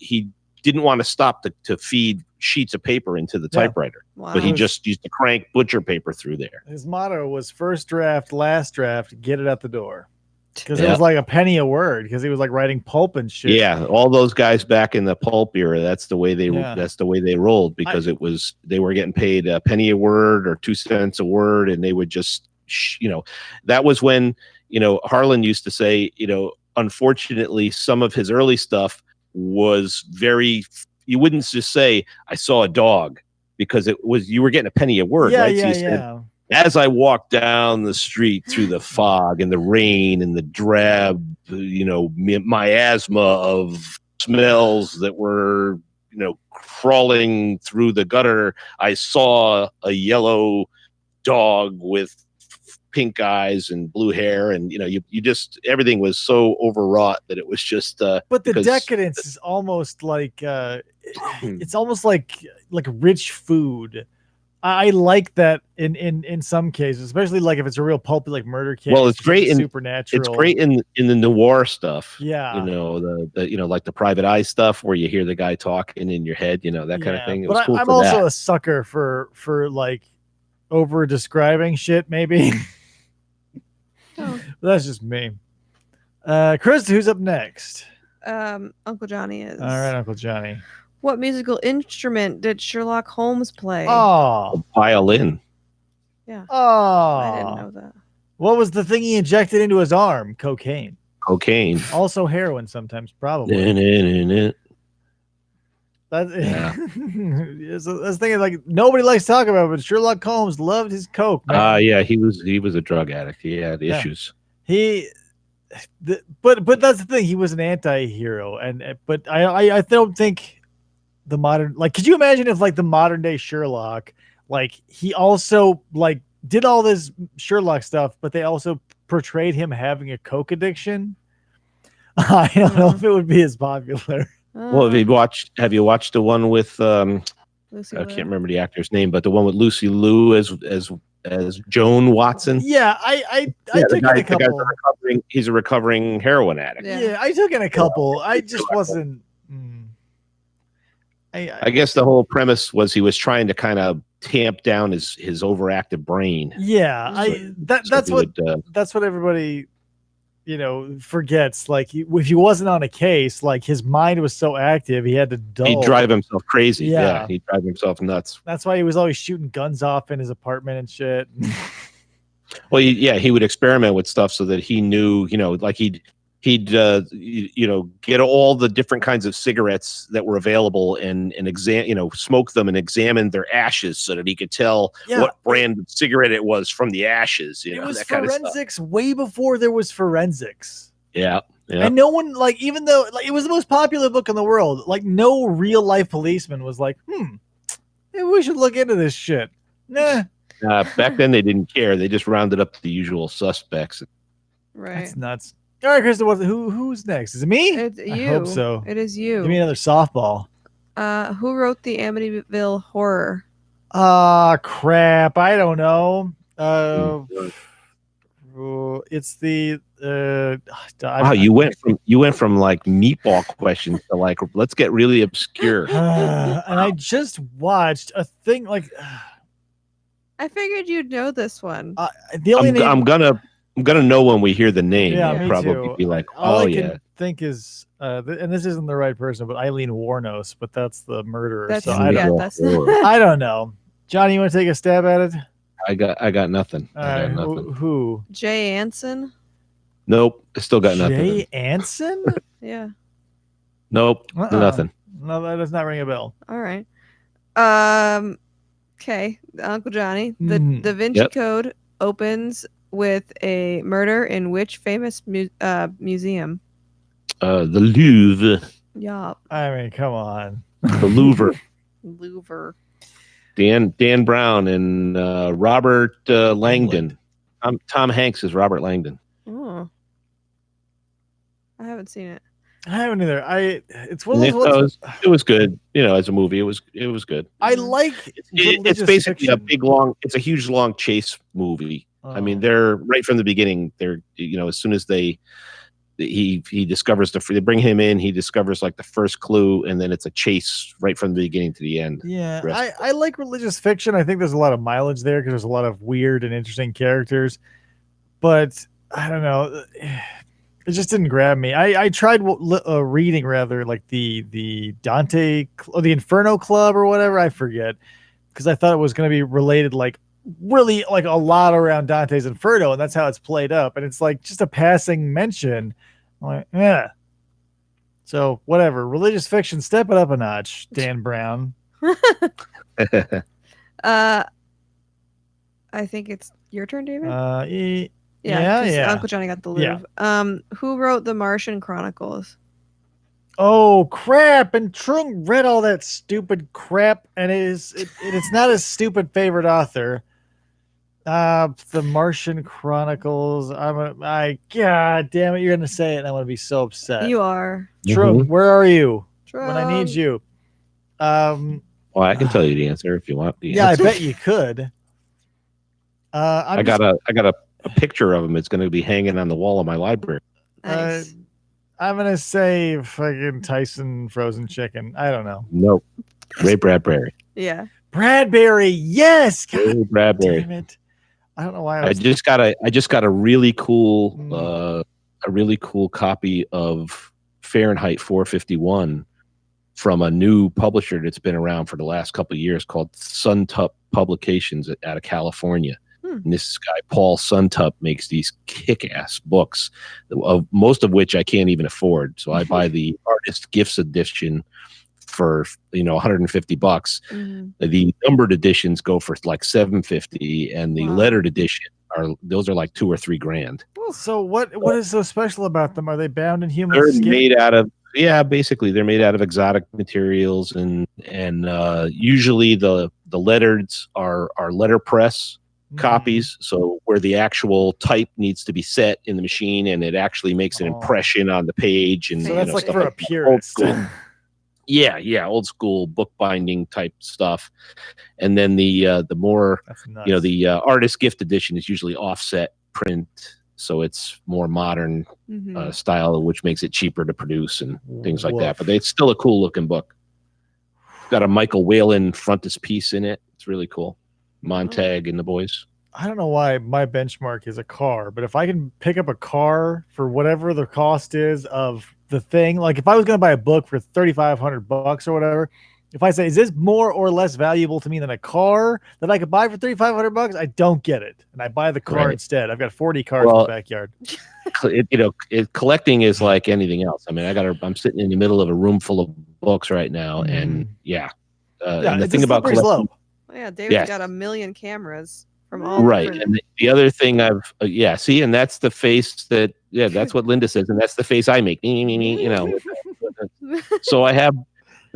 didn't want to stop to feed sheets of paper into the Yeah. typewriter. wow. But he just used to crank butcher paper through there. His motto was first draft, last draft, get it out the door. Because it Yeah. was like a penny a word, because he was like writing pulp and shit. Yeah, all those guys back in the pulp era, that's the way they rolled, because they were getting paid a penny a word or 2 cents a word, and they would just that was when Harlan used to say, unfortunately some of his early stuff was you wouldn't just say I saw a dog, because you were getting a penny a word, yeah, right? yeah, So you said, yeah. as I walked down the street through the fog and the rain and the drab, miasma of smells that were, crawling through the gutter, I saw a yellow dog with pink eyes and blue hair, and you just, everything was so overwrought that it was just But the because- decadence is almost like it's almost like rich food. I like that in some cases, especially like if it's a real pulpy like murder case. Well, it's or great in supernatural. It's great in the noir stuff. Yeah. You know, the like the Private Eye stuff where you hear the guy talking in your head, you know, that kind of thing. It was cool I'm for also that. a sucker for like over describing shit, maybe. Oh. That's just me. Chris, who's up next? Uncle Johnny is. All right, Uncle Johnny. What musical instrument did Sherlock Holmes play? Oh, Violin. Yeah. oh. I didn't know that. What was the thing he injected into his arm? Cocaine. Cocaine. Also heroin sometimes, probably. That's, Yeah. I was thinking like nobody likes to talk about it, but Sherlock Holmes loved his coke. Man. Yeah, he was a drug addict. He had issues. But that's the thing. He was an anti-hero, but I don't think the modern, like, could you imagine if like the modern day Sherlock, like he also like did all this Sherlock stuff, but they also portrayed him having a coke addiction? I don't know if it would be as popular. Well, have you watched the one with Lucy I Liu. can't remember the actor's name, but the one with Lucy Liu as Joan Watson. Yeah, I took in a couple. He's a recovering heroin addict. Yeah. I took in a couple. I just wasn't. I guess the whole premise was he was trying to kind of tamp down his overactive brain. Yeah, that's what everybody, forgets. Like if he wasn't on a case, like his mind was so active, he had to dull. He'd drive himself crazy. Yeah. Yeah, he'd drive himself nuts. That's why he was always shooting guns off in his apartment and shit. Well, he would experiment with stuff so that he knew, like he'd get all the different kinds of cigarettes that were available and smoke them and examine their ashes so that he could tell what brand of cigarette it was from the ashes. It was that kind of stuff. forensics way before there was forensics. Yeah. And no one, like, even though like it was the most popular book in the world, like no real life policeman was like, maybe we should look into this shit. Nah. Back then they didn't care. They just rounded up the usual suspects. Right. That's nuts. All right, Krista, who's next? Is it me? It's you. I hope so. It is you. Give me another softball. Who wrote the Amityville Horror? Crap. I don't know. It's the wow, you went from like meatball questions to like let's get really obscure. And I just watched a thing like I figured you'd know this one. the only name, I'm gonna know when we hear the name. Yeah, I'll me probably too. be like, all I yeah. can think is and this isn't the right person, but Eileen Warnos, but that's the murderer. That's So I don't, that's I don't know. Johnny, you want to take a stab at it? I got nothing. All I right, got nothing. who? Jay Anson. Nope, I still got nothing. Jay Anson? Yeah. Nope, nothing. No, that does not ring a bell. All right. Okay, Uncle Johnny. The Mhm. Da Vinci Yep. Code opens with a murder in which famous museum? The Louvre. Yup. I mean, come on. The Louvre. Louvre. Dan Brown and Robert Langdon. Tom Hanks is Robert Langdon. Oh. I haven't seen it. I haven't either. It's one of those ones. It was good. As a movie, it was good. I like. It's basically a big long. It's a huge long chase movie. I mean, they're right from the beginning. They're as soon as he discovers they bring him in. He discovers like the first clue, and then it's a chase right from the beginning to the end. Yeah, I like religious fiction. I think there's a lot of mileage there because there's a lot of weird and interesting characters. But I don't know. It just didn't grab me. I tried reading rather like the Dante or the Inferno Club or whatever. I forget because I thought it was going to be related like really like a lot around Dante's Inferno, and that's how it's played up. And it's like just a passing mention. I'm like, yeah. So whatever. Religious fiction, step it up a notch, Dan Brown. I think it's your turn, David. Yeah. 'cause Uncle Johnny got the Louvre. Yeah. Who wrote the Martian Chronicles? Oh crap! And Trung read all that stupid crap, and it's not his stupid favorite author. The Martian Chronicles. God damn it! You're gonna say it, and I'm gonna be so upset. You are. Trung, where are you Trung. when I need you? Well, I can tell you the answer if you want. The Yeah, I answer. bet you could. I got a picture of him. It's going to be hanging on the wall of my library. Nice. I'm gonna say fucking Tyson frozen chicken. I don't know. Nope. Ray Bradbury. Yeah. Bradbury, yes. God Ray Bradbury. damn it. I don't know why I just got a really cool Mm. a really cool copy of Fahrenheit 451 from a new publisher that's been around for the last couple of years called Suntup Publications out of California. And this guy Paul Suntup makes these kick-ass books, of most of which I can't even afford. So I buy the artist gifts edition for $150. Mhm. The numbered editions go for like $750, and the Wow. lettered edition are like $2 or $3 grand. So what is so special about them? Are they bound in human They're skin? made out of basically they're made out of exotic materials, and usually the lettereds are letterpress Mm. copies, so where the actual type needs to be set in the machine and it actually makes an Oh. impression on the page, and So that's like stuff for a that. purist. Old school. Yeah, old school bookbinding type stuff. And then the more That's nuts. the artist gift edition is usually offset print, so it's more modern Mhm. style, which makes it cheaper to produce and things like that. Woof. But it's still a cool looking book. Got a Michael Whalen frontispiece in it. It's really cool. Montag and the boys. I don't know why my benchmark is a car, but if I can pick up a car for whatever the cost is of the thing, like if I was going to buy a book for $3,500 or whatever, if I say, is this more or less valuable to me than a car that I could buy for $3,500? I don't get it. And I buy the car Right. instead. I've got 40 cars in the backyard. Collecting is like anything else. I mean, I'm sitting in the middle of a room full of books right now, and Yeah, and the it's thing a about slippery collecting, slope. Oh, yeah, David's Yes. got a million cameras from all right? different- And the other thing I've see, and that's the face that that's what Linda says, and that's the face I make. Me. So I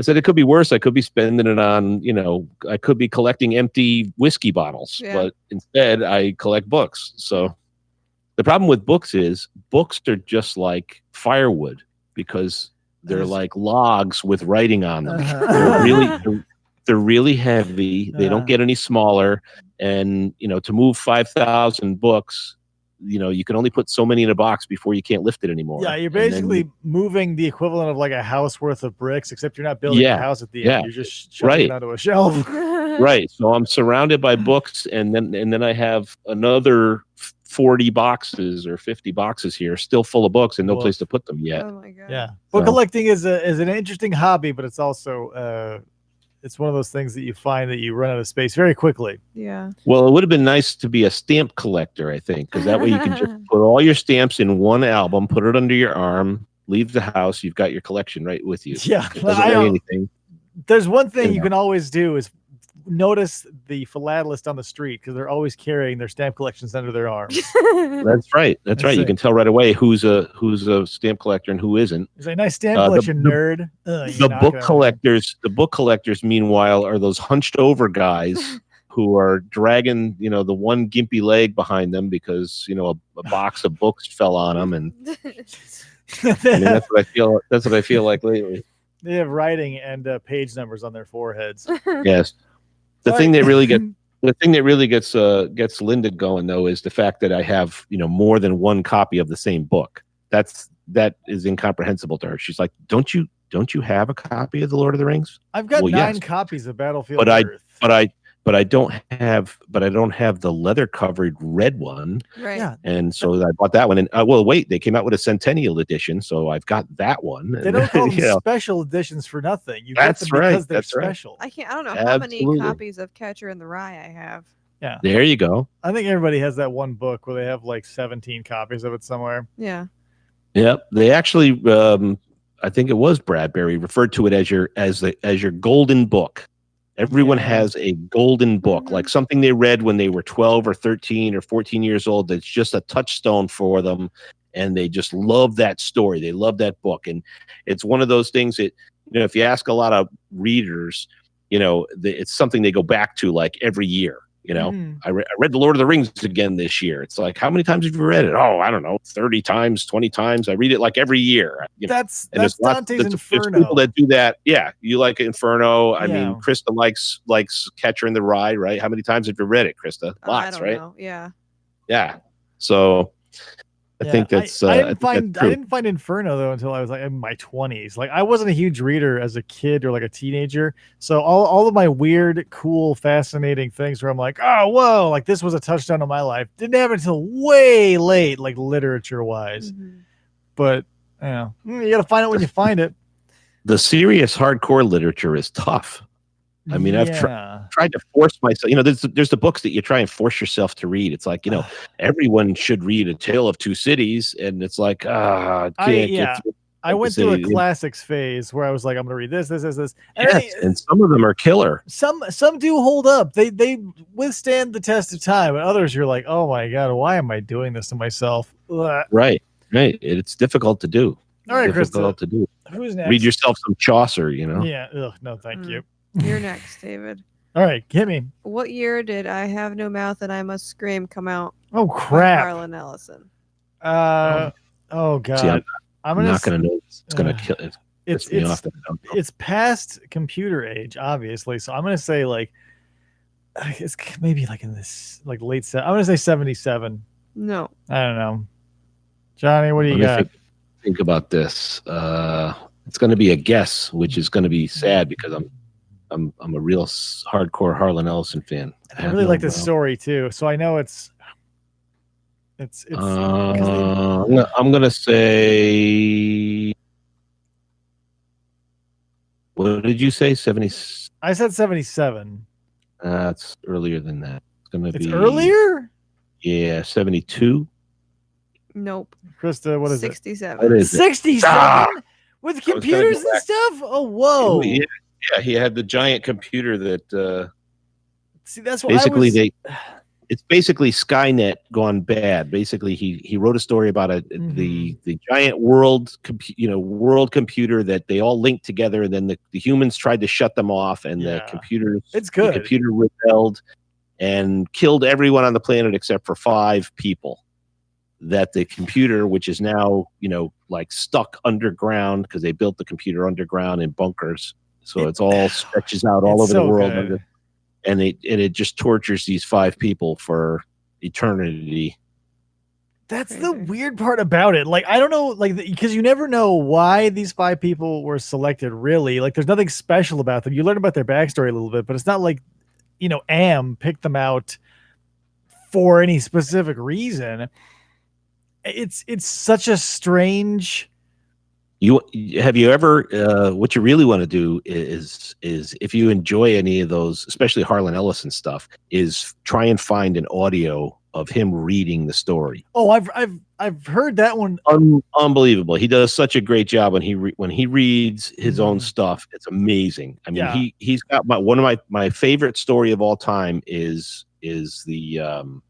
said it could be worse. I could be spending it on, I could be collecting empty whiskey bottles, Yeah. but instead I collect books. So the problem with books is books are just like firewood because they're Yes. like logs with writing on them. Uh-huh. They're really heavy. They don't Uh. get any smaller. And, to move 5,000 books, you can only put so many in a box before you can't lift it anymore. Yeah, you're And then basically moving the equivalent of like a house worth of bricks, except you're not building a Yeah, house at the yeah. end. You're just shoving it Right. onto a shelf. Right. So I'm surrounded by books, and then I have another 40 boxes or 50 boxes here, still full of books, and no Woof. place to put them yet. Oh my god. Yeah, book So- collecting is an interesting hobby, but it's also it's one of those things that you find that you run out of space very quickly. Yeah. Well, it would have been nice to be a stamp collector, I think, because that way you can just put all your stamps in one album, put it under your arm, leave the house, you've got your collection right with you. Yeah, It doesn't weigh anything. there's one thing you Yeah. can always do is notice the philatelist on the street because they're always carrying their stamp collections under their arms. That's right. That's right. You it. can tell right away who's a stamp collector and who isn't. It's a nice stamp The- collection, the- nerd. The book collectors, meanwhile, are those hunched over guys who are dragging, the one gimpy leg behind them because a box of books fell on them, and I mean, that's what I feel. That's what I feel like lately. They have writing and page numbers on their foreheads. Yes. The All thing right. that really gets Linda going though is the fact that I have more than one copy of the same book. That is incomprehensible to her. She's like, don't you have a copy of the Lord of the Rings? I've got Well, 9 yes. copies of Battlefield But Earth. But I don't have the leather covered red one, Right. Yeah, and so I bought that one. And well, wait, they came out with a Centennial edition, so I've got that one. they And, don't call them you know, special editions for nothing. You That's get them right, because they're that's right. special. I don't know how many Absolutely. copies of Catcher in the Rye I have. Yeah, there you go. I think everybody has that one book where they have like 17 copies of it somewhere. Yeah. Yep, they actually, I think it was Bradbury referred to it as your golden book. Everyone Yeah. has a golden book, Mhm. like something they read when they were 12 or 13 or 14 years old. That's just a touchstone for them, and they just love that story. They love that book, and it's one of those things that if you ask a lot of readers, it's something they go back to like every year. You know, Mhm. I read The Lord of the Rings again this year. It's like, how many times have you read it? Oh, I don't know, 30 times, 20 times. I read it like every year. You know, That's and there's lots. Dante's There's Inferno. people that do that. Yeah, you like Inferno. I mean, Yeah. Krista likes Catcher in the Rye, right? How many times have you read it, Krista? I Lots, don't right? know. Yeah. Yeah. So I Yeah, think that's. I I didn't think find that's true. I didn't find Inferno though until I was like in my 20s. Like I wasn't a huge reader as a kid or like a teenager. So all of my weird, cool, fascinating things where I'm like, oh whoa, like this was a touchdown in my life. Didn't happen until way late, like literature wise. Mhm. But yeah, you gotta find it when you find it. The serious hardcore literature is tough. I mean, I've tried to force myself. You know, there's the books that you try and force yourself to read. It's like, you know, everyone should read A Tale of Two Cities, and it's like, I can't get through. I went through a classics phase where I was like, I'm gonna read this. And yes, and some of them are killer. Some do hold up. They withstand the test of time, and others you're like, oh my god, why am I doing this to myself? Ugh. Right. It's difficult to do. All right, difficult Krista. to do. Who's next? Read yourself some Chaucer, you know. Yeah. Ugh, no, thank you. You're next, David. All right, hit me. What year did I Have No Mouth and I Must Scream come out? Oh crap. Harlan Ellison. Oh god. See, I'm not gonna know. It's gonna kill it. It's past computer age, obviously. So I'm gonna say like it's maybe like in this like late. I'm gonna say 77. No, I don't know. Johnny, what do you got? Think about this. It's gonna be a guess, which is gonna be sad because I'm a real hardcore Harlan Ellison fan. I really like this story too, so I know it's. I'm gonna say. What did you say? 70. I said 77. It's earlier than that. It's earlier. Yeah, 72. Nope. Krista, what is 67. What is 67 with computers and stuff. Oh, whoa. Yeah, he had the giant computer that. See, that's what basically it's basically Skynet gone bad. Basically, he wrote a story about the giant world computer that they all linked together, and then the humans tried to shut them off, and the computer rebelled and killed everyone on the planet except for 5 people. That the computer, which is now like stuck underground because they built the computer underground in bunkers, so it's all stretches out all over the world. And it just tortures these 5 people for eternity. That's the weird part about it. Like, I don't know, like, because you never know why these 5 people were selected, really. Like, there's nothing special about them. You learn about their backstory a little bit, but it's not like, Am picked them out for any specific reason. It's such a strange... Have you ever what you really want to do is if you enjoy any of those, especially Harlan Ellison stuff, is try and find an audio of him reading the story. Oh, I've heard that one. Unbelievable. He does such a great job when he reads his own stuff. It's amazing. I mean, he's got one of my favorite story of all time is the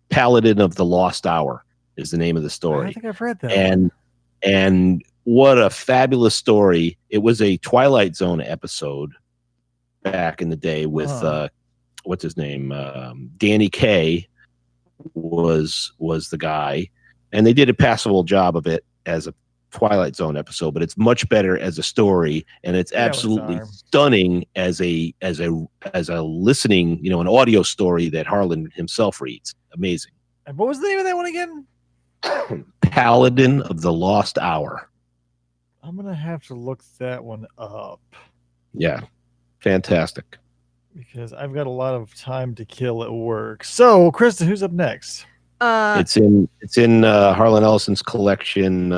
Paladin of the Lost Hour is the name of the story. I think I've read that. And what a fabulous story. It was a Twilight Zone episode back in the day with what's his name? Danny Kaye was the guy, and they did a passable job of it as a Twilight Zone episode, but it's much better as a story, and it's absolutely stunning as a listening, an audio story that Harlan himself reads. Amazing. And what was the name of that one again? Paladin of the Lost Hour. I'm gonna have to look that one up. Yeah, fantastic. Because I've got a lot of time to kill at work. So, Krista, who's up next? It's in Harlan Ellison's collection,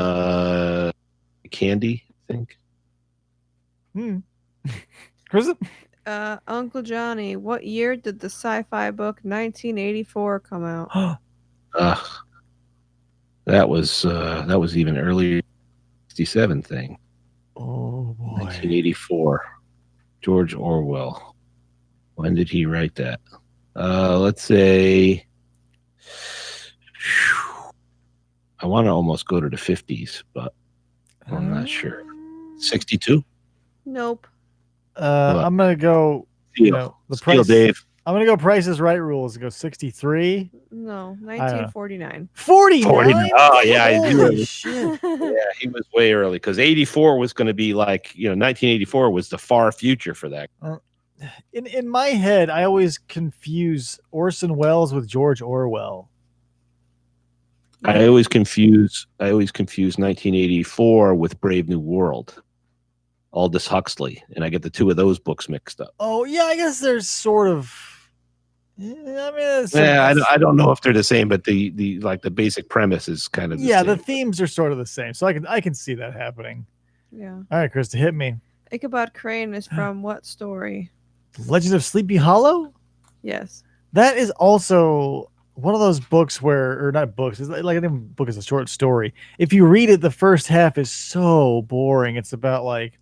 Candy, I think. Krista? Uncle Johnny, what year did the sci-fi book 1984 come out? That was even earlier. 67 thing. Oh boy. 1984. George Orwell. When did he write that? Let's say I want to almost go to the 50s, but I'm not sure. 62? Nope. I'm gonna go. The Price. Dave. I'm gonna go Price is Right rules and go 63. No, 1949. 49. 49. Oh, yeah, Holy shit. Yeah, he was way early because 84 was going to be like, 1984 was the far future for that. In my head, I always confuse Orson Welles with George Orwell. I always confuse 1984 with Brave New World, Aldous Huxley, and I get the two of those books mixed up. Oh yeah, I guess there's sort of. Yeah, I mean, I don't know if they're the same, but the basic premise is kind of the yeah, same. the themes are sort of the same, so I can see that happening. Yeah. All right, Krista, hit me. Ichabod Crane is from what story? Legend of Sleepy Hollow. Yes. That is also one of those books where, or not books, it's like I think book is a short story. If you read it, the first half is so boring. It's about like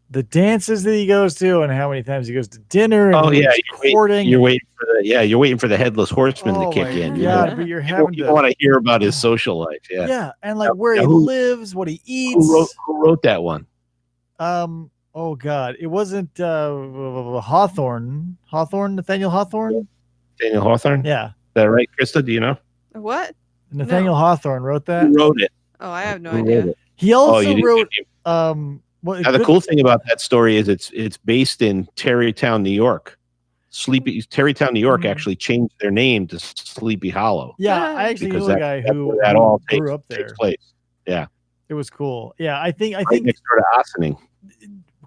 the dances that he goes to and how many times he goes to dinner. And Oh yeah, courting. you're waiting for the headless horseman to kick in. Yeah, but you're having you want to hear about his social life. Yeah. Yeah, and like where he lives, what he eats. Who wrote that one? Oh God, it wasn't Hawthorne. Nathaniel Hawthorne. Daniel Hawthorne. Yeah. Is that right, Krista? Do you know? What? Nathaniel Hawthorne wrote that. Who wrote it? Oh, I have no Who idea. wrote it? He also you wrote didn't- Now, the cool thing about that story is it's based in Tarrytown, New York. Tarrytown, New York actually changed their name to Sleepy Hollow. Yeah, I actually know a guy who that all grew up there. takes place. Yeah, it was cool. Yeah, I think right next door to Ossining.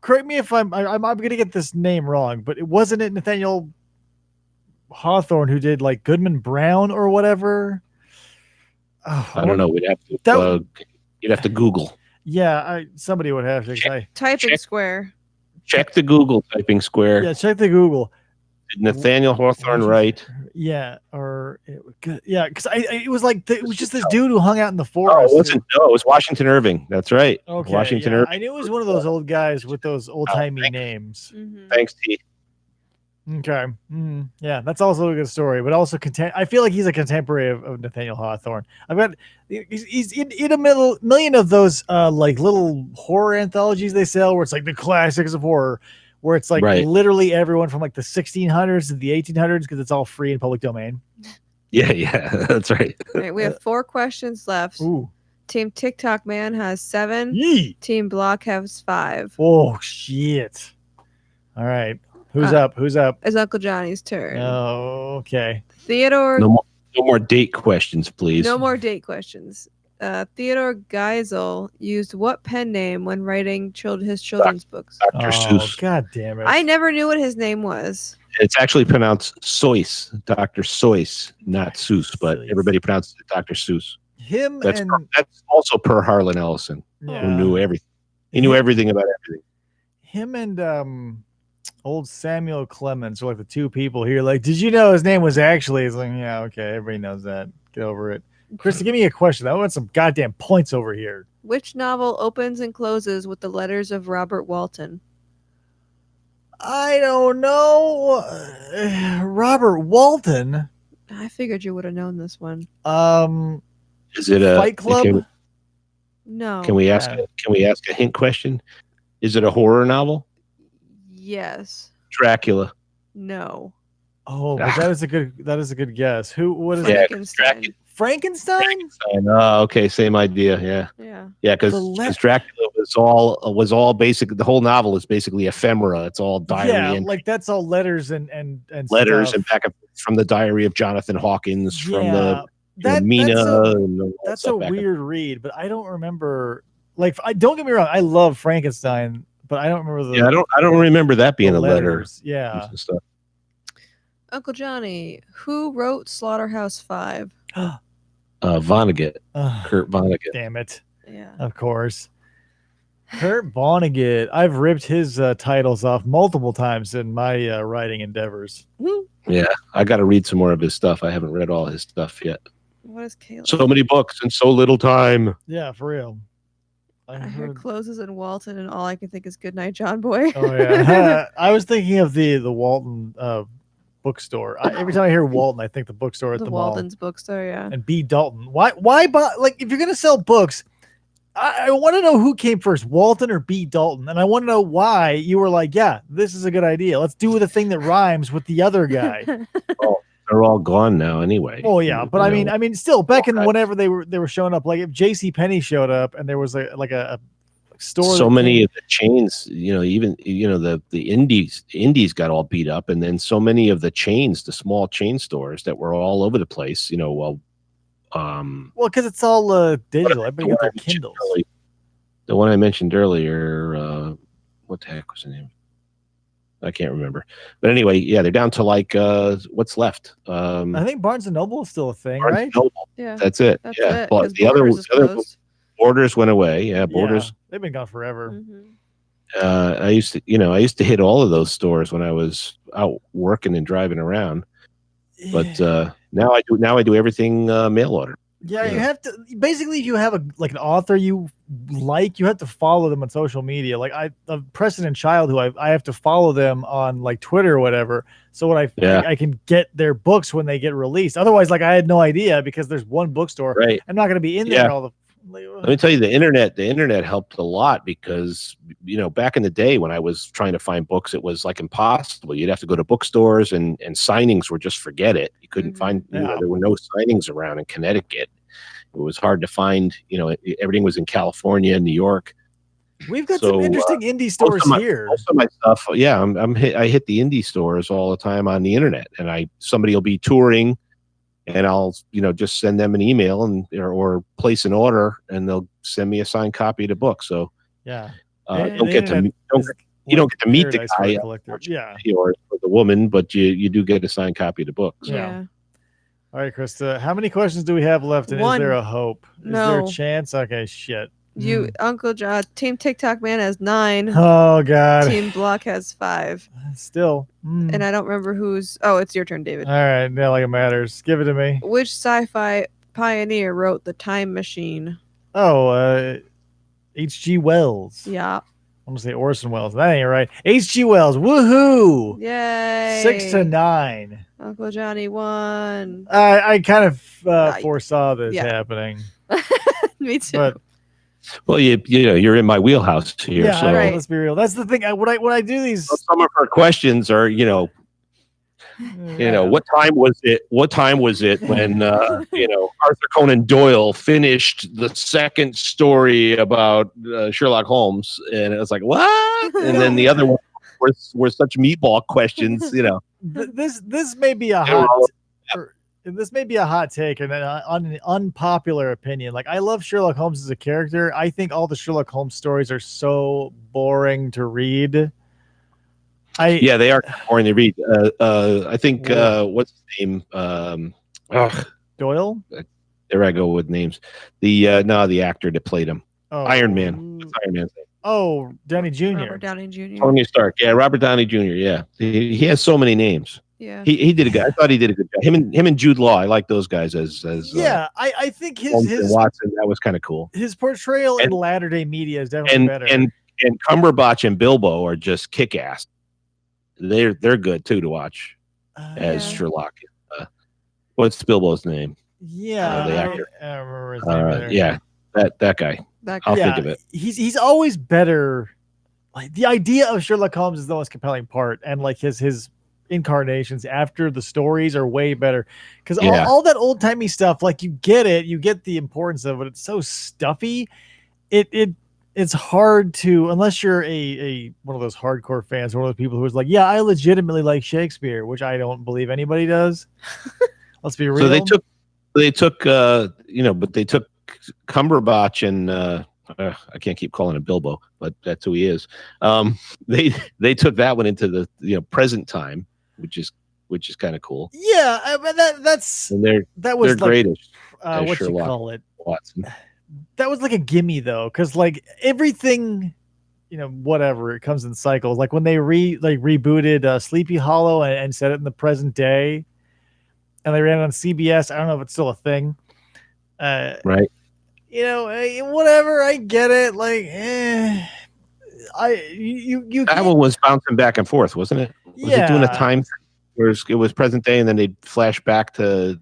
Correct me if I'm going to get this name wrong, but it wasn't it Nathaniel Hawthorne who did like Goodman Brown or whatever. Oh, I don't know. You'd have to Google. Yeah, somebody would have to. Typing Square. Check the Google typing square. Yeah, check the Google. Did Nathaniel Hawthorne write? Yeah, because it was like it was just this dude who hung out in the forest. Oh, it was Washington Irving. That's right. Okay, Washington yeah. Irving. I knew it was one of those old guys with those old timey names. Mm-hmm. Thanks, T. Okay. Yeah, that's also a good story, but also I feel like he's a contemporary of Nathaniel Hawthorne. He's in a million of those like little horror anthologies they sell where it's like the classics of horror, where it's like literally everyone from like the 1600s to the 1800s because it's all free and public domain. Yeah, that's right. All right, we have 4 questions left. Ooh. Team TikTok Man has 7. Yee. Team Block has 5. Oh shit! All right. Who's up? It's Uncle Johnny's turn. Oh, okay. Theodore. No more date questions, please. No more date questions. Theodore Geisel used what pen name when writing his children's books? Dr. Seuss. God damn it! I never knew what his name was. It's actually pronounced Seuss, Dr. Seuss, not Seuss, but everybody pronounces it Dr. Seuss. That's also per Harlan Ellison, who knew everything. He knew everything about everything. Him and old Samuel Clemens are like the two people here. Like, did you know his name was actually? It's like, yeah, okay, everybody knows that. Get over it. Krista, give me a question. I want some goddamn points over here. Which novel opens and closes with the letters of Robert Walton? I don't know. Robert Walton. I figured you would have known this one. Is it a Fight Club? No. Can we ask a hint question? Is it a horror novel? Yes. Dracula. No. Oh, but that is a good guess. What is Frankenstein. Frankenstein? Oh, okay, same idea. Yeah, because Dracula was all basic. The whole novel is basically ephemera. It's all diary. Yeah, and like that's all letters and letters stuff. and back up from the diary of Jonathan Hawkins from the Mina. That's a weird read, but I don't remember. Like, don't get me wrong, I love Frankenstein, but I don't remember the. Yeah, I don't remember that being a letter. Yeah. Uncle Johnny, who wrote Slaughterhouse-5? Vonnegut. Kurt Vonnegut. Damn it. Yeah. Of course. Kurt Vonnegut. I've ripped his titles off multiple times in my writing endeavors. Yeah, I got to read some more of his stuff. I haven't read all his stuff yet. What is Caleb? So many books in so little time. Yeah, for real. I heard closes in Walton, and all I can think is Goodnight, John Boy. Oh yeah, I was thinking of the Walton bookstore. Every time I hear Walton, I think the bookstore at the Walton's mall. bookstore, yeah. And B. Dalton. Why buy? Like, if you're gonna sell books, I want to know who came first, Walton or B. Dalton, and I want to know why you were like, yeah, this is a good idea. Let's do the thing that rhymes with the other guy. Oh, they're all gone now anyway. Oh yeah, but You know, I mean, still back in Okay. whenever they were showing up, like if J.C. Penney showed up and there was a store. so that many came- of the chains, even the indies got all beat up, and then so many of the chains, the small chain stores that were all over the place. Well, because it's all digital. Everybody got their Kindles. The one I mentioned earlier, what the heck was the name? I can't remember. But anyway, yeah, they're down to like what's left. I think Barnes and Noble is still a thing, Barnes right? and Noble, Yeah, that's it. that's Yeah, it. but 'cause the other Borders is closed. Borders went away. Yeah, Borders. Yeah, they've been gone forever. Mhm. I used to hit all of those stores when I was out working and driving around. But now I do everything mail order. Yeah, you have to basically if you have an author you like, you have to follow them on social media. Like Preston and Child, who I have to follow them on like Twitter or whatever. So when I can get their books when they get released. Otherwise, like I had no idea because there's one bookstore. Right. I'm not going to be in there all the. Let me tell you, the internet helped a lot because back in the day when I was trying to find books, it was like impossible. You'd have to go to bookstores and signings were just forget it. You couldn't find there were no signings around in Connecticut. It was hard to find. Everything was in California, New York. We've got some interesting indie stores here. Most of my stuff, yeah, I hit the indie stores all the time on the internet, and somebody will be touring. And I'll, just send them an email or place an order, and they'll send me a signed copy of the book. So yeah, you don't get to meet the guy, or the woman, but you do get a signed copy of the book. So. Yeah. All right, Krista, how many questions do we have left? And One. Is there a hope? Is there a chance? Okay, shit. Uncle John, Team TikTok Man has 9. Oh God. Team Block has 5. Still. And I don't remember who's. Oh, it's your turn, David. All right, now like it matters. Give it to me. Which sci-fi pioneer wrote The Time Machine? Oh, H.G. Wells. Yeah. I'm gonna say Orson Welles. That ain't right. H.G. Wells. Woohoo! Yay! 6-9. Uncle Johnny won. I kind of foresaw this happening. Me too. But well, you're in my wheelhouse here. Yeah, so let's be real. That's the thing. When I do these, some of our questions are, what time was it? What time was it when Arthur Conan Doyle finished the second story about Sherlock Holmes? And it was like, what? And then the other one were such meatball questions. This may be a this may be a hot take and an unpopular opinion. Like I love Sherlock Holmes as a character. I think all the Sherlock Holmes stories are so boring to read. Yeah, they are boring to read. I think what's his name? Doyle. There I go with names. The actor that played him, Iron Man. What's Iron Man's name? Oh, Downey Jr. Robert Downey Jr. Tony Stark. Yeah, Robert Downey Jr. Yeah, he has so many names. Yeah, he did a good. I thought he did a good job. Him and Jude Law. I like those guys as I think his Watson, that was kind of cool. His portrayal in latter day media is definitely better. And Cumberbatch and Bilbo are just kick ass. They're good too to watch as Sherlock. What's Bilbo's name? Yeah, the actor. I remember his name. Yeah, that guy. I'll think of it. He's always better. Like the idea of Sherlock Holmes is the most compelling part, and like his incarnations after the stories are way better because all that old timey stuff, like you get the importance of it. It's so stuffy. It's hard to, unless you're a one of those hardcore fans, one of those people who's like, yeah, I legitimately like Shakespeare, which I don't believe anybody does. Let's be real. So they took Cumberbatch and I can't keep calling him Bilbo, but that's who he is. They took that one into the present time, which is kind of cool. Yeah, I mean that was their greatest. What Sherlock you call it? Watson. That was like a gimme though, because like everything, whatever, it comes in cycles. Like when they rebooted Sleepy Hollow and set it in the present day, and they ran it on CBS. I don't know if it's still a thing. Right. Whatever. I get it. Like, that one was bouncing back and forth, wasn't it? Was it doing a time where it was present day and then they'd flash back to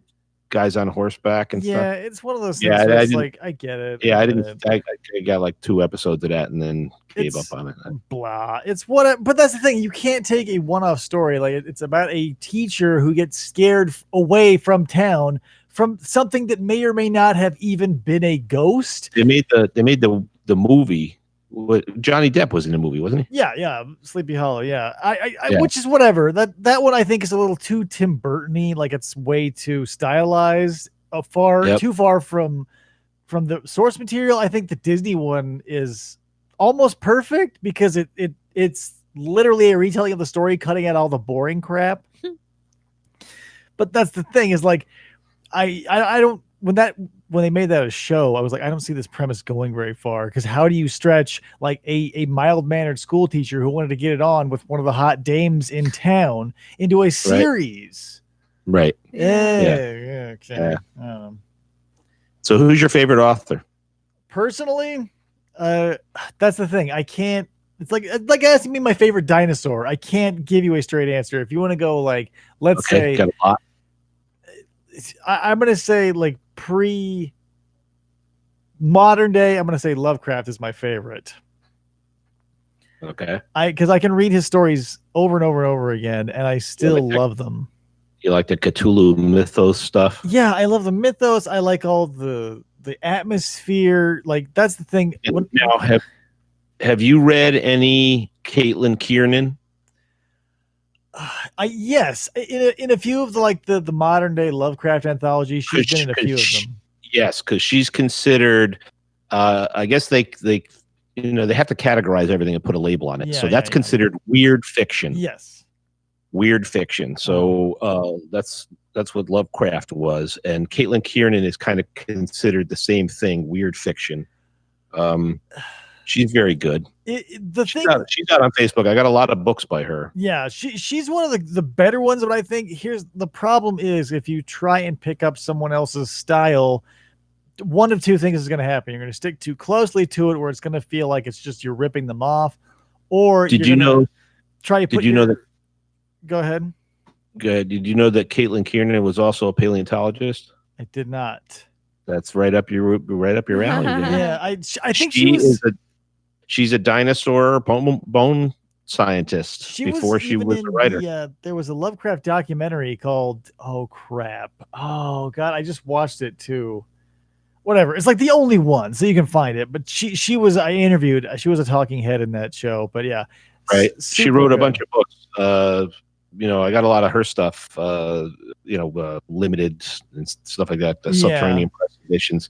guys on horseback and Yeah, stuff. it's one of those things Yeah, where I it's didn't- like I get it. Yeah, I get didn't. it. I got like 2 episodes of that and then gave It's- up on it. Blah. It's what, but that's the thing. You can't take a one-off story. Like it's about a teacher who gets scared away from town from something that may or may not have even been a ghost. They made the movie. Johnny Depp was in the movie, wasn't he? Yeah, Sleepy Hollow. Yeah, Yeah. which is whatever. That one I think is a little too Tim Burton-y. Like it's way too stylized, too far from the source material. I think the Disney one is almost perfect because it's literally a retelling of the story, cutting out all the boring crap. But that's the thing is like, I don't when they made that a show, I was like, I don't see this premise going very far because how do you stretch like a mild-mannered school teacher who wanted to get it on with one of the hot dames in town into a series? Right. Yeah. Okay. Yeah. So who's your favorite author? Personally, that's the thing. I can't. It's like asking me my favorite dinosaur. I can't give you a straight answer. If you want to go like, let's say, got a lot. I'm gonna say like modern day. I'm gonna say Lovecraft is my favorite. Okay. Because I can read his stories over and over and over again, and I still love them. You like the Cthulhu mythos stuff? Yeah, I love the mythos. I like all the atmosphere. Like that's the thing. Now, have you read any Caitlin Kiernan? Yes, in a few of the modern day Lovecraft anthologies, she's been in a few of them. Yes, because she's considered. I guess they they have to categorize everything and put a label on it. So that's considered weird fiction. Yes, weird fiction. So that's what Lovecraft was, and Caitlin Kiernan is kind of considered the same thing, weird fiction. She's very good. She's out on Facebook. I got a lot of books by her. Yeah, she's one of the better ones. But I think here's the problem: is if you try and pick up someone else's style, one of two things is going to happen. You're going to stick too closely to it, where it's going to feel like it's just you're ripping them off. Or did you know? Try to put. Did you know that? Go ahead. Good. Did you know that Caitlin Kiernan was also a paleontologist? I did not. That's right up your alley. Yeah, I think she's a dinosaur bone scientist before she was a writer. There was a Lovecraft documentary called oh god, I just watched it too. Whatever, it's like the only one, so you can find it. But she was a talking head in that show. But yeah, right. She wrote a bunch of books. I got a lot of her stuff. Limited and stuff like that. The Subterranean Press editions.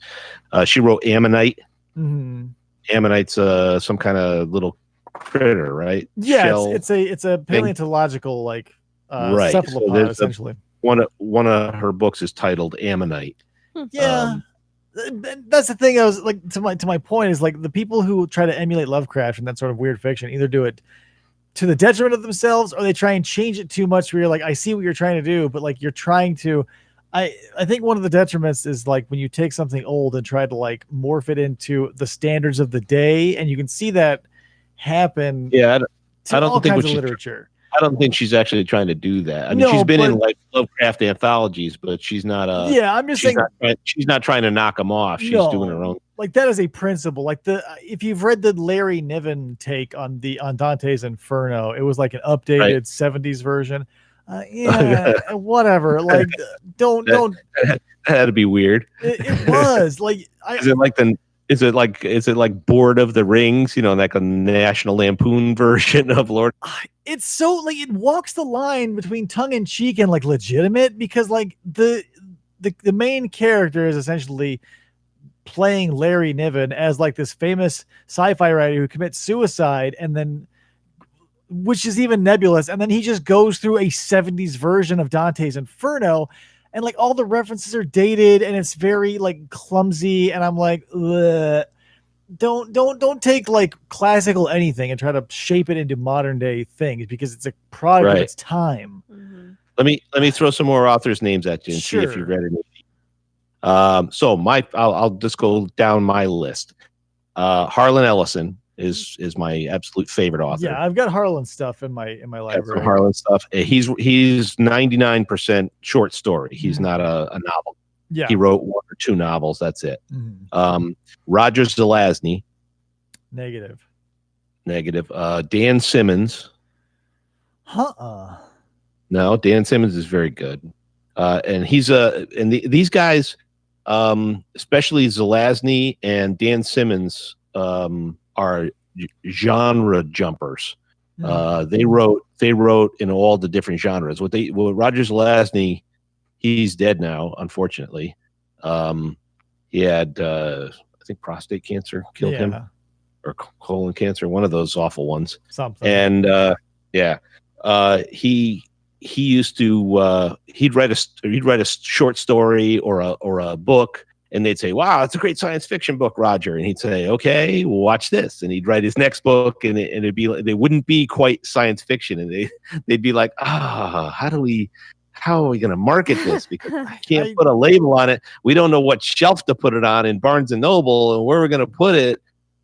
She wrote Ammonite. Mm-hmm. Ammonite's some kind of little critter, right? Yeah, it's a paleontological right. cephalopod, So essentially. One of her books is titled Ammonite. Yeah. That's the thing. I was like, to my point is like the people who try to emulate Lovecraft and that sort of weird fiction either do it to the detriment of themselves, or they try and change it too much where you're like, I see what you're trying to do, but like you're trying to. I think one of the detriments is like when you take something old and try to like morph it into the standards of the day, and you can see that happen. Yeah, I don't all think kinds of literature. I don't think she's actually trying to do that. I mean, she's been in like Lovecraft anthologies, but she's not. I'm just saying she's not trying to knock them off. She's doing her own. Like that is a principle. Like if you've read the Larry Niven take on Dante's Inferno, it was like an updated 70s version. Whatever. Like don't. That had to be weird. It was like. Is it like Board of the Rings? Like a National Lampoon version of Lord. It's so like it walks the line between tongue in cheek and like legitimate, because like the main character is essentially playing Larry Niven as like this famous sci-fi writer who commits suicide, and then which is even nebulous, and then he just goes through a 70s version of Dante's Inferno, and like all the references are dated and it's very like clumsy, and I'm like, ugh. Don't take like classical anything and try to shape it into modern day things, because it's a product of its time. Mm-hmm. Let me throw some more authors' names at you and see if you read it. I'll just go down my list. Harlan Ellison is my absolute favorite author. Yeah, I've got Harlan stuff in my library. Some Harlan stuff. He's 99% short story. He's not a novel. Yeah. He wrote 1 or 2 novels. That's it. Mhm. Roger Zelazny, Negative. negative. Dan Simmons. No, Dan Simmons is very good. And he's these guys, especially Zelazny and Dan Simmons, are genre jumpers. They wrote in all the different genres. What Roger Zelazny, he's dead now, unfortunately. He had I think prostate cancer killed him, or colon cancer, one of those awful ones. Something. And he used to he'd write a short story or a book, and they'd say, "Wow, it's a great science fiction book, Roger." And he'd say, "Okay, watch this." And he'd write his next book, and it'd be they wouldn't be quite science fiction, and they'd be like, how are we going to market this? Because I can't put a label on it. We don't know what shelf to put it on in Barnes and Noble, and where we're going to put it.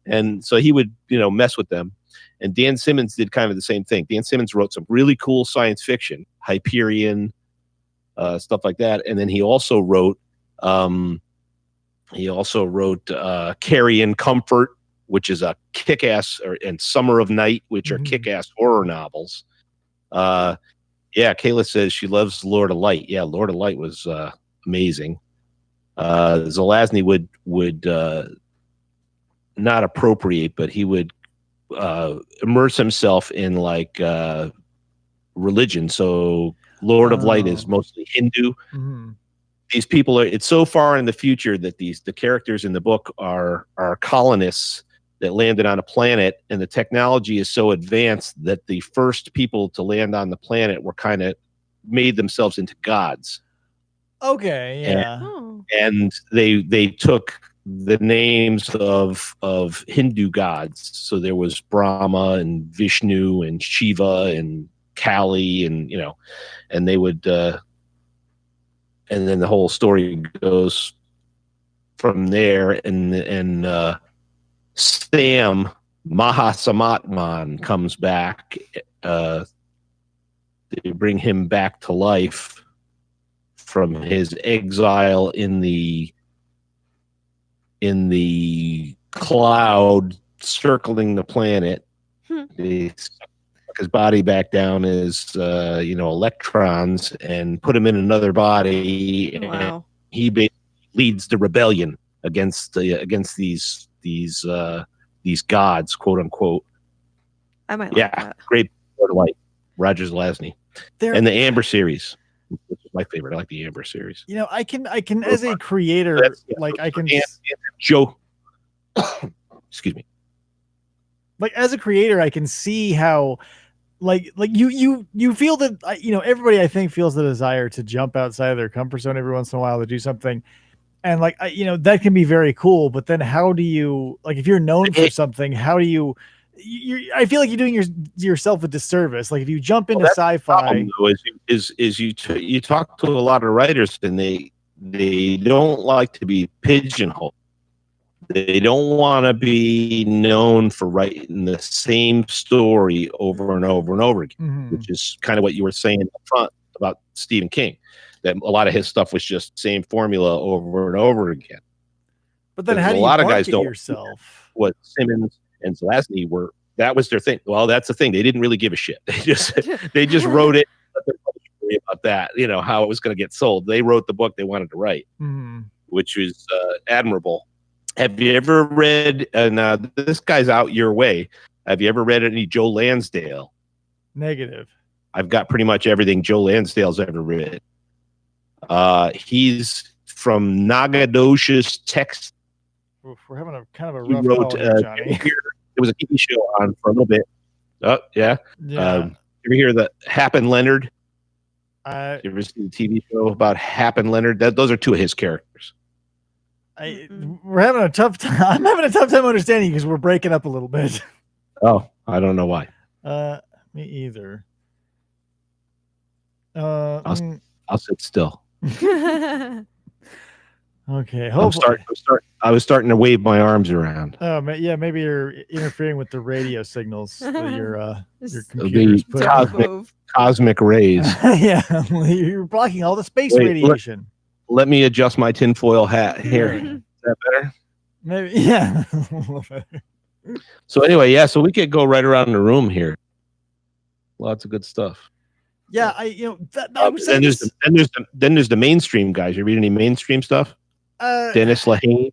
And so he would, mess with them. And Dan Simmons did kind of the same thing. Dan Simmons wrote some really cool science fiction, Hyperion, stuff like that. And then he also wrote Carrion Comfort, which is a kick-ass, and Summer of Night, which are kick-ass horror novels. Kayla says she loves Lord of Light. Yeah, Lord of Light was amazing. Zelazny would not appropriate, but he would immerse himself in religion. So Lord of Light is mostly Hindu. These people it's so far in the future that the characters in the book are colonists that landed on a planet, and the technology is so advanced that the first people to land on the planet were kind of made themselves into gods. Okay, yeah. And they took the names of Hindu gods. So there was Brahma and Vishnu and Shiva and Kali, and and they would and then the whole story goes from there. And Sam Mahasamatman comes back. They bring him back to life from his exile in the cloud circling the planet. They stuck his body back down as electrons and put him in another body. Wow. And he basically leads the rebellion against these gods, quote unquote. I might like that. Great Light, Roger Zelazny. And the Amber series, which is my favorite. I like the Amber series. I can as a creator, I can Joe. Excuse me. As a creator, I can see how you feel that everybody, I think, feels the desire to jump outside of their comfort zone every once in a while to do something. And that can be very cool, but then how do you, if you're known for something, how do you I feel like you're doing yourself a disservice. If you jump into sci-fi, you talk to a lot of writers, and they don't like to be pigeonholed. They don't want to be known for writing the same story over and over and over again, which is kind of what you were saying up front about Stephen King, that a lot of his stuff was just same formula over and over again. But then how do you market yourself? What Simmons and Zelazny that was their thing. Well, that's the thing. They didn't really give a shit. They just wrote it about that, how it was going to get sold. They wrote the book they wanted to write, which was admirable. Have you ever read, and this guy's out your way, have you ever read any Joe Lansdale? Negative. I've got pretty much everything Joe Lansdale's ever written. He's from Nacogdoches, Texas. Oof, we're having a kind of a rough call here, Johnny. There was a TV show on for a little bit. Oh, yeah. You ever hear the Hap and Leonard? You ever seen the TV show about Hap and Leonard? Those are two of his characters. We're having a tough time. I'm having a tough time understanding because we're breaking up a little bit. Oh, I don't know why. Me either. I'll sit still. Okay. I was starting to wave my arms around. Oh, yeah. Maybe you're interfering with the radio signals that your computer's putting. Cosmic rays. Yeah, you're blocking all the space radiation. let me adjust my tinfoil hat here. Is that better? Maybe, yeah. So anyway, yeah. So we could go right around the room here. Lots of good stuff. Yeah, I was Then there's the mainstream guys. You read any mainstream stuff? Dennis Lehane.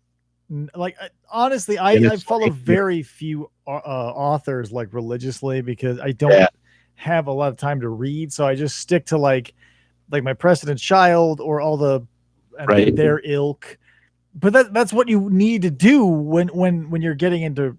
Honestly, I Dennis follow Lehane. very few authors like religiously because I don't Yeah. have a lot of time to read, so I just stick to like my President's Child or all the Right. their ilk. But that's what you need to do when you're getting into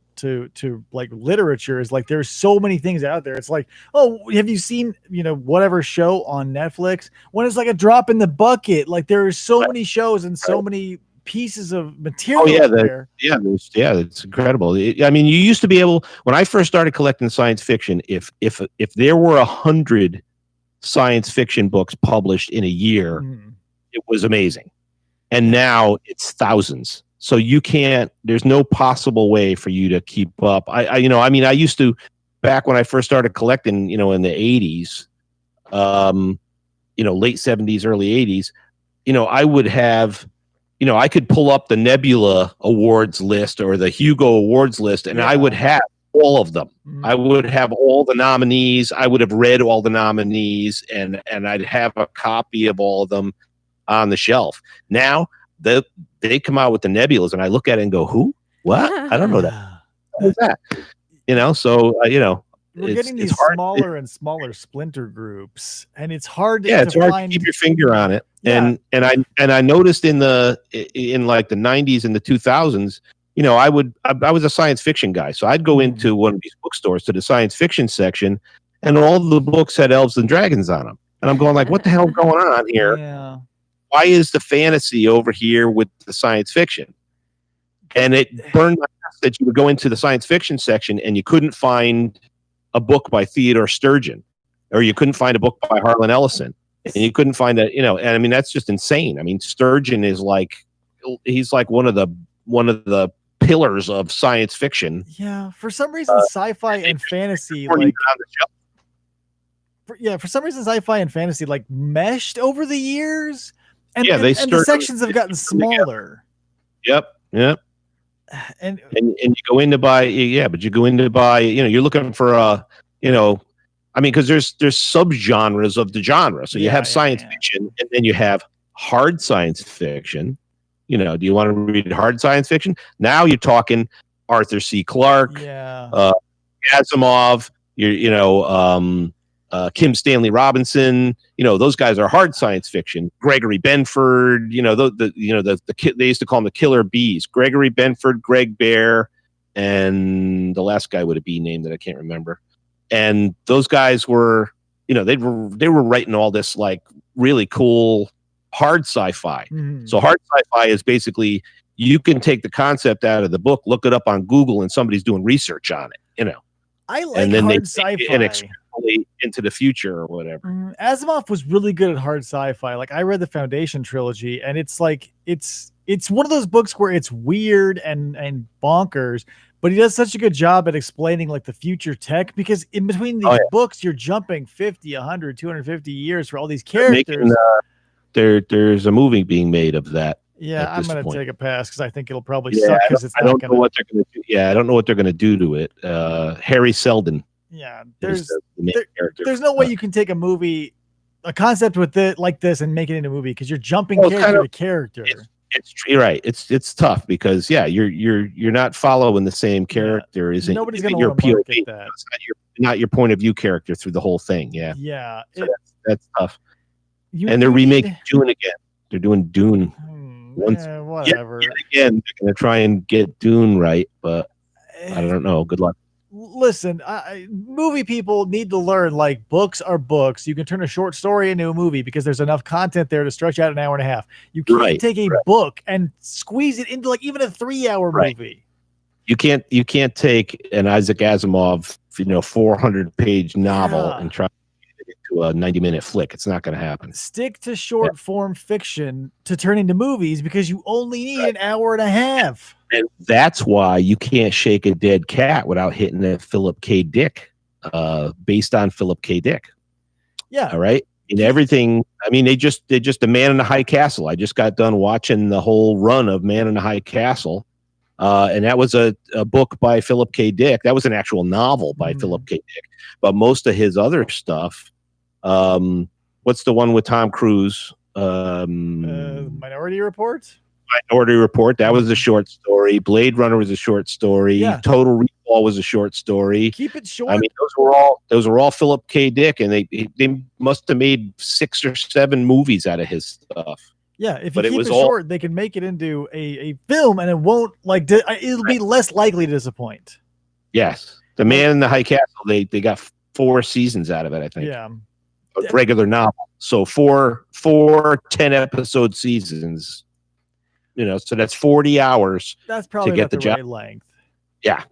like literature, is like there's so many things out there. It's like, oh, have you seen whatever show on Netflix? When it's like a drop in the bucket. Like there are so many shows and so many pieces of material there. It's incredible. I mean, you used to be able, when I first started collecting science fiction, if there were 100 science fiction books published in a year, it was amazing. And now it's thousands. So you can't, there's no possible way for you to keep up. I used to, back when I first started collecting, in the 80s, late 70s, early 80s, I would have, I could pull up the Nebula Awards list or the Hugo Awards list, and I would have all of them. I would have all the nominees. I would have read all the nominees, and I'd have a copy of all of them on the shelf. Now they come out with the Nebulas, and I look at it and go, "Who? What? I don't know that. What is that?" So we're getting these smaller and smaller splinter groups, and it's hard. It's hard to keep your finger on it. Yeah. And I noticed in like the 90s and the 2000s, I was a science fiction guy, so I'd go into one of these bookstores to the science fiction section, and all the books had elves and dragons on them, and I'm going like, "What the hell is going on here? Yeah. Why is the fantasy over here with the science fiction?" And it burned my ass that you would go into the science fiction section and you couldn't find a book by Theodore Sturgeon, or you couldn't find a book by Harlan Ellison, and you couldn't find and I mean, that's just insane. I mean, Sturgeon is he's like one of the pillars of science fiction. Yeah. For some reason, sci-fi and fantasy, for some reason, sci-fi and fantasy meshed over the years. And, and the sections have gotten smaller. Yep. And you go in to buy, but you go in to buy, you're looking for I mean, because there's subgenres of the genre. So you have science fiction, and then you have hard science fiction. Do you want to read hard science fiction? Now you're talking Arthur C. Clarke, Asimov, Kim Stanley Robinson. Those guys are hard science fiction. Gregory Benford. They used to call them the killer bees. Gregory Benford, Greg Bear, and the last guy with a B name that I can't remember. And those guys were, they were writing all this really cool hard sci-fi. So hard sci-fi is basically, you can take the concept out of the book, look it up on Google, and somebody's doing research on it. I like and then hard they sci-fi. and extrapolate into the future or whatever. Asimov was really good at hard sci-fi. I read the Foundation trilogy, and it's one of those books where it's weird and bonkers, but he does such a good job at explaining the future tech, because in between these books, you're jumping 50, 100, 250 years for all these characters. There's a movie being made of that. Yeah, I'm going to take a pass because I think it'll probably suck. I don't know what they're going to do. Yeah, I don't know what they're going to do to it. Harry Seldon. Yeah, there's no way you can take a concept with it like this and make it into a movie, because you're jumping character to character. You're right. It's tough because you're not following the same character as nobody's going to your POV. That. It's not your point of view character through the whole thing. Yeah. Yeah. So that's tough. And they're remaking Dune again. They're doing Dune. Whatever. Yet again, they're going to try and get Dune right, but I don't know. Good luck. Listen, movie people need to learn, books are books. You can turn a short story into a movie because there's enough content there to stretch out an hour and a half. You can't take a book and squeeze it into even a 3-hour movie. You can't take an Isaac Asimov, 400-page novel and try to a 90-minute flick. It's not going to happen. Stick to short form fiction to turn into movies, because you only need an hour and a half. And that's why you can't shake a dead cat without hitting a Philip K. Dick, based on Philip K. Dick. Yeah. All right. mean, everything. I mean, they just The Man in the High Castle. I just got done watching the whole run of Man in the High Castle, and that was a book by Philip K. Dick. That was an actual novel by Philip K. Dick. But most of his other stuff, what's the one with Tom Cruise? Minority Report. Minority Report. That was a short story. Blade Runner was a short story. Yeah. Total Recall was a short story. Keep it short. I mean, those were all Philip K. Dick, and they must have made 6 or 7 movies out of his stuff. Yeah, if But you it keep was it short, they can make it into a film, and it won't it'll be less likely to disappoint. Yes, The Man in the High Castle. They got 4 seasons out of it, I think. Yeah, A regular novel. So four 10-episode seasons. So that's 40 hours. that's probably get not the job. right length. Yeah.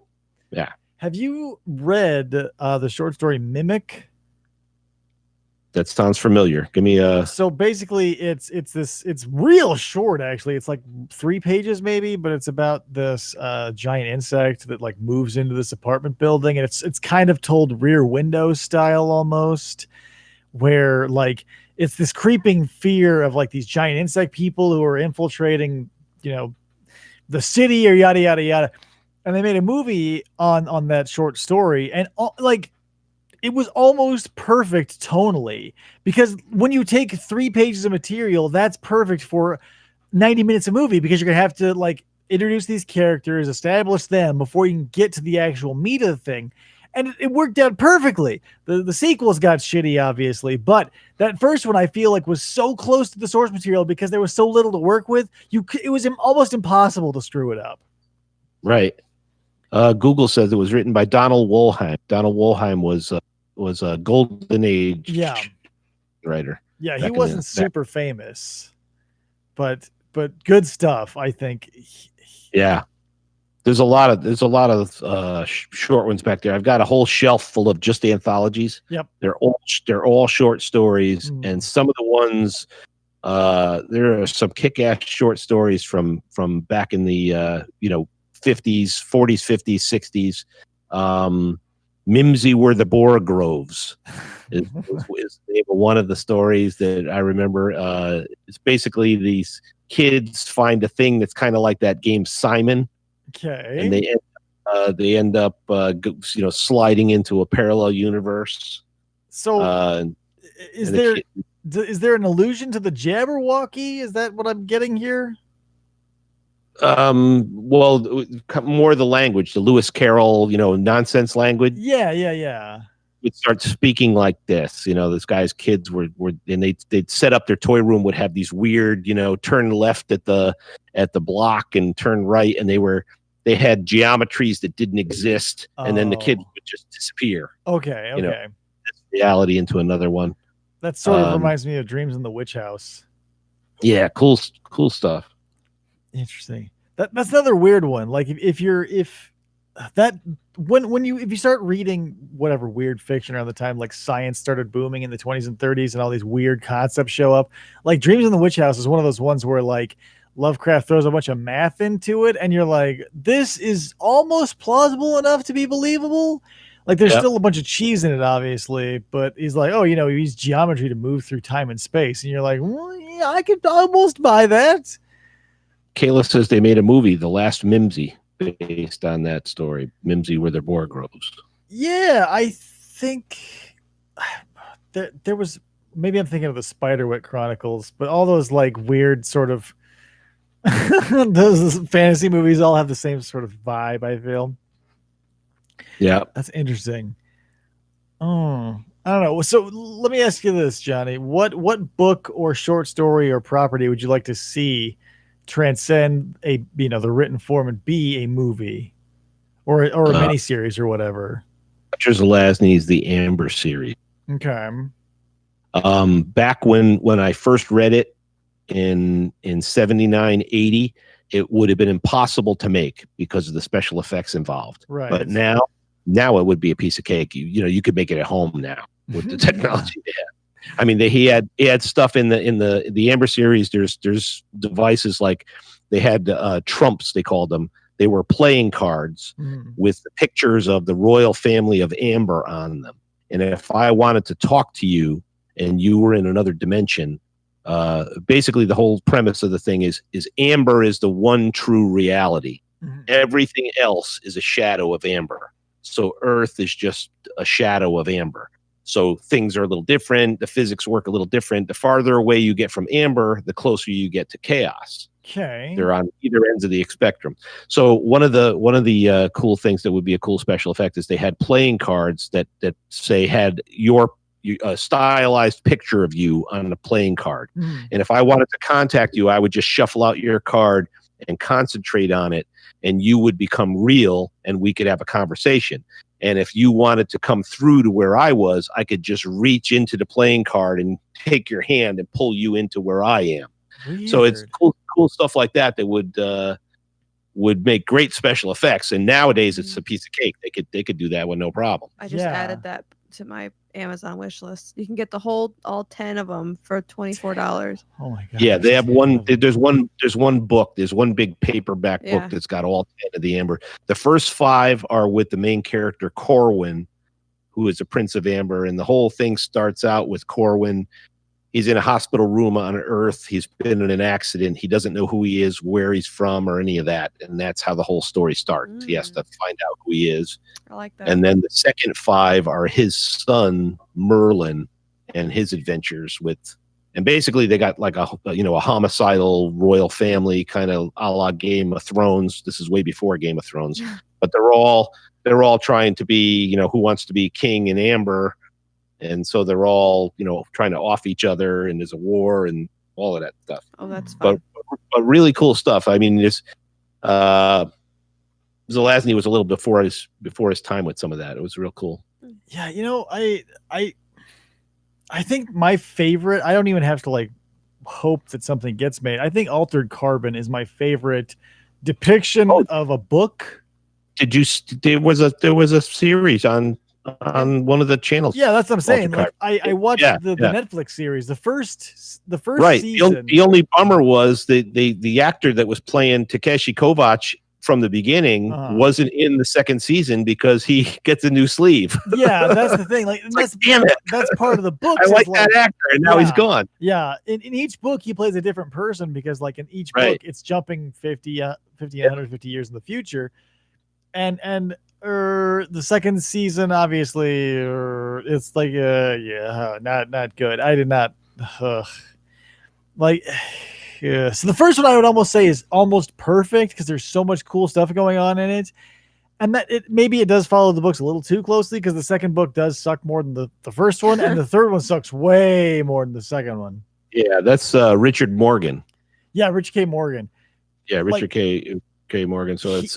Have you read the short story Mimic? That sounds familiar. Give me a. So basically, it's real short. Actually, it's like 3 pages maybe, but it's about this giant insect that like moves into this apartment building, and it's kind of told Rear Window style almost, where like it's this creeping fear of like these giant insect people who are infiltrating, the city or yada yada yada. And they made a movie on that short story, and like it was almost perfect tonally, because when you take 3 pages of material, that's perfect for 90 minutes of movie, because you're gonna have to like introduce these characters, establish them before you can get to the actual meat of the thing. And it worked out perfectly. The sequels got shitty, obviously, but that first one I feel like was so close to the source material because there was so little to work with. It was almost impossible to screw it up. Right. Google says it was written by Donald Wollheim. Donald Wollheim was a Golden Age writer. Yeah, he wasn't super famous, but good stuff, I think. Yeah. There's a lot of short ones back there. I've got a whole shelf full of just anthologies. Yep. They're all short stories, and some of the ones there are some kick-ass short stories from back in the 50s, 40s, 50s, 60s. Mimsy Were the Boar Groves is the name of one of the stories that I remember. It's basically these kids find a thing that's kind of like that game Simon. Okay. And they end up sliding into a parallel universe. So is there an allusion to the Jabberwocky? Is that what I'm getting here? Well, more the language, the Lewis Carroll, nonsense language. Yeah. Would start speaking like this. This guy's kids were and they'd set up their toy room, would have these weird, turn left at the block and turn right, and they had geometries that didn't exist, and then the kid would just disappear. Okay. Reality into another one. That sort of reminds me of Dreams in the Witch House. Yeah, cool stuff. Interesting. That's another weird one. Like if you start reading whatever weird fiction around the time like science started booming in the 20s and 30s and all these weird concepts show up, like Dreams in the Witch House is one of those ones where like Lovecraft throws a bunch of math into it and you're like, this is almost plausible enough to be believable. Like there's still a bunch of cheese in it, obviously, but he's like, oh, he used geometry to move through time and space. And you're like, well, yeah, I could almost buy that. Kayla says they made a movie, The Last Mimsy, based on that story. Mimsy Were the Boar Groves. Yeah, I think there was, maybe I'm thinking of the Spiderwick Chronicles, but all those like weird sort of those fantasy movies all have the same sort of vibe, I feel. Yeah. That's interesting. Oh, I don't know. So let me ask you this, Johnny. What book or short story or property would you like to see transcend the written form and be a movie or a miniseries or whatever? Adventures of Lasney's The Amber series. Okay. Back when I first read it in 79, 80, it would have been impossible to make because of the special effects involved. Right. But now it would be a piece of cake. You could make it at home now with the technology they have. I mean, he had stuff in the Amber series. There's devices like they had trumps, they called them. They were playing cards with the pictures of the royal family of Amber on them. And if I wanted to talk to you and you were in another dimension, basically the whole premise of the thing is Amber is the one true reality. Mhm. Everything else is a shadow of Amber. So Earth is just a shadow of Amber. So things are a little different. The physics work a little different. The farther away you get from Amber, the closer you get to chaos. Okay. They're on either ends of the spectrum. So one of the cool things that would be a cool special effect is they had playing cards that say had your stylized picture of you on a playing card. Mhm. And if I wanted to contact you, I would just shuffle out your card and concentrate on it, and you would become real, and we could have a conversation. And if you wanted to come through to where I was, I could just reach into the playing card and take your hand and pull you into where I am. Weird. So it's cool stuff like that would make great special effects. And nowadays it's a piece of cake. They could do that with no problem. I just Yeah. added that to my Amazon wish list. You can get all 10 of them for $24. Oh my god. Yeah, they have one. There's one book. There's one big paperback Yeah. book that's got all 10 of the Amber. The first 5 are with the main character Corwin, who is a Prince of Amber, and the whole thing starts out with Corwin. He's in a hospital room on Earth. He's been in an accident. He doesn't know who he is, where he's from, or any of that, and that's how the whole story starts. He has to find out who he is. I like that. And then the second 5 are his son Merlin and his adventures with, and basically they got like a homicidal royal family, kind of a la Game of Thrones. This is way before Game of Thrones, but they're all trying to be, who wants to be king in Amber, and so they're all trying to off each other, and there's a war and all of that stuff. Oh, that's fun. But really cool stuff. I mean, Zelazny was a little before his time with some of that. It was real cool. Yeah, I think my favorite, I don't even have to like hope that something gets made. I think Altered Carbon is my favorite depiction of a book. There was a series on one of the channels. Yeah, that's what I'm saying. Altered Like I watched the Netflix series, the first right. season. The only bummer was the actor that was playing Takeshi Kovacs from the beginning wasn't in the second season because he gets a new sleeve. Yeah, that's the thing. Like, damn it. That's part of the book. I like that actor, and now he's gone. Yeah, in each book he plays a different person because, like, in each book it's jumping 50, 150 years in the future, and the second season obviously it's like not good. I did not like. Yeah. So the first one I would almost say is almost perfect because there's so much cool stuff going on in it. And that maybe it does follow the books a little too closely because the second book does suck more than the first one, and the third one sucks way more than the second one. Yeah, that's Richard Morgan. Yeah, Richard K. Morgan. Yeah, Richard K. Morgan. So it's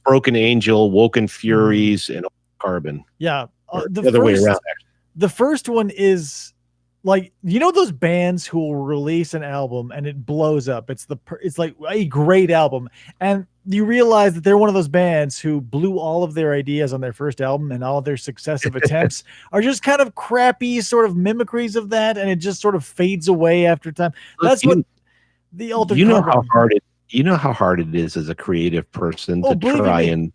Broken Angel, Woken Furies, and Carbon. Yeah, the other way around. Actually. The first one is like, those bands who will release an album and it blows up. It's like a great album, and you realize that they're one of those bands who blew all of their ideas on their first album, and all of their successive attempts are just kind of crappy sort of mimicries of that, and it just sort of fades away after time. That's what the Altered Carbon. You know how hard it is as a creative person to try and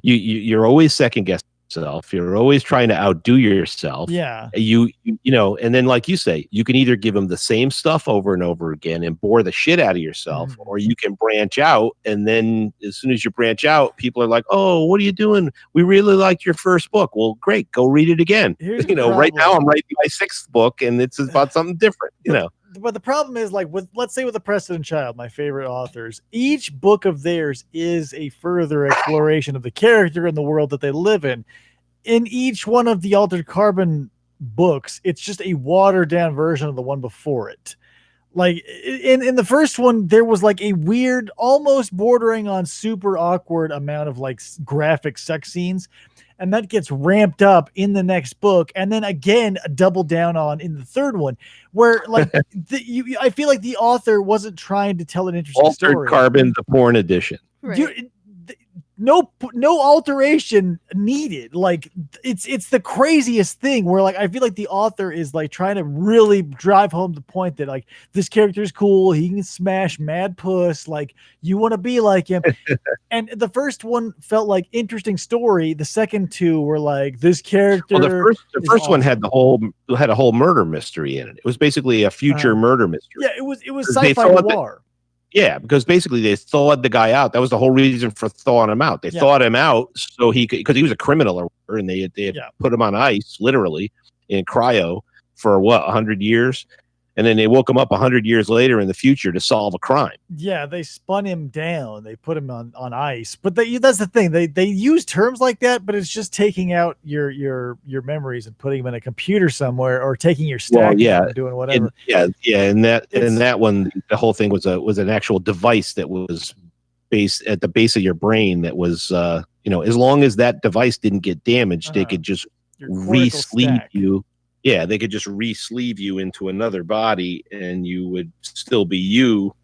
you're always second guessing yourself. You're always trying to outdo yourself. Yeah. And then, like you say, you can either give them the same stuff over and over again and bore the shit out of yourself, or you can branch out. And then as soon as you branch out, people are like, "Oh, what are you doing? We really liked your first book." Well, great, go read it again. Right now I'm writing my 6th book, and it's about something different. But the problem is, like, let's say with the Preston Child, my favorite authors, each book of theirs is a further exploration of the character and the world that they live in. In each one of the Altered Carbon books, it's just a watered down version of the one before it. Like in the first one, there was like a weird, almost bordering on super awkward amount of like graphic sex scenes. And that gets ramped up in the next book, and then again doubled down on in the third one, where like I feel like the author wasn't trying to tell an interesting story. Altered Carbon, the porn edition. Right. no alteration needed. Like it's the craziest thing where like I feel like the author is like trying to really drive home the point that like this character is cool, he can smash mad puss, like you want to be like him. And the first one felt like interesting story. The second two were like this character. Well, the first one had a whole murder mystery in it. It was basically a future murder mystery. Yeah, it was sci-fi noir. Yeah, because basically they thawed the guy out. That was the whole reason for thawing him out. They thawed him out so because he was a criminal, or whatever, and they had put him on ice, literally in cryo for 100 years, and then they woke him up 100 years later in the future to solve a crime. Yeah, they spun him down. They put him on ice. But that's the thing. They use terms like that, but it's just taking out your memories and putting them in a computer somewhere, or taking your stack and doing whatever. And that one, the whole thing was an actual device that was based at the base of your brain. That was as long as that device didn't get damaged, they could just re-sleeve you. Yeah, they could just re-sleeve you into another body, and you would still be you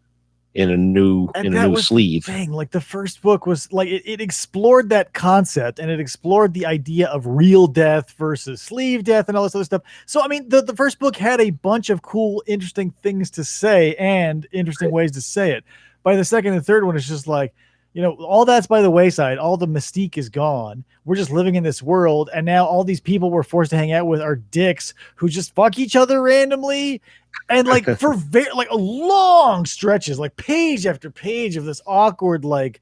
in a new sleeve. Thing. Like the first book was like it explored that concept, and it explored the idea of real death versus sleeve death and all this other stuff. So I mean, the first book had a bunch of cool, interesting things to say and interesting ways to say it. By the second and third one, it's just like, all that's by the wayside. All the mystique is gone. We're just living in this world, and now all these people we're forced to hang out with are dicks who just fuck each other randomly, and like for long stretches, like page after page of this awkward, like,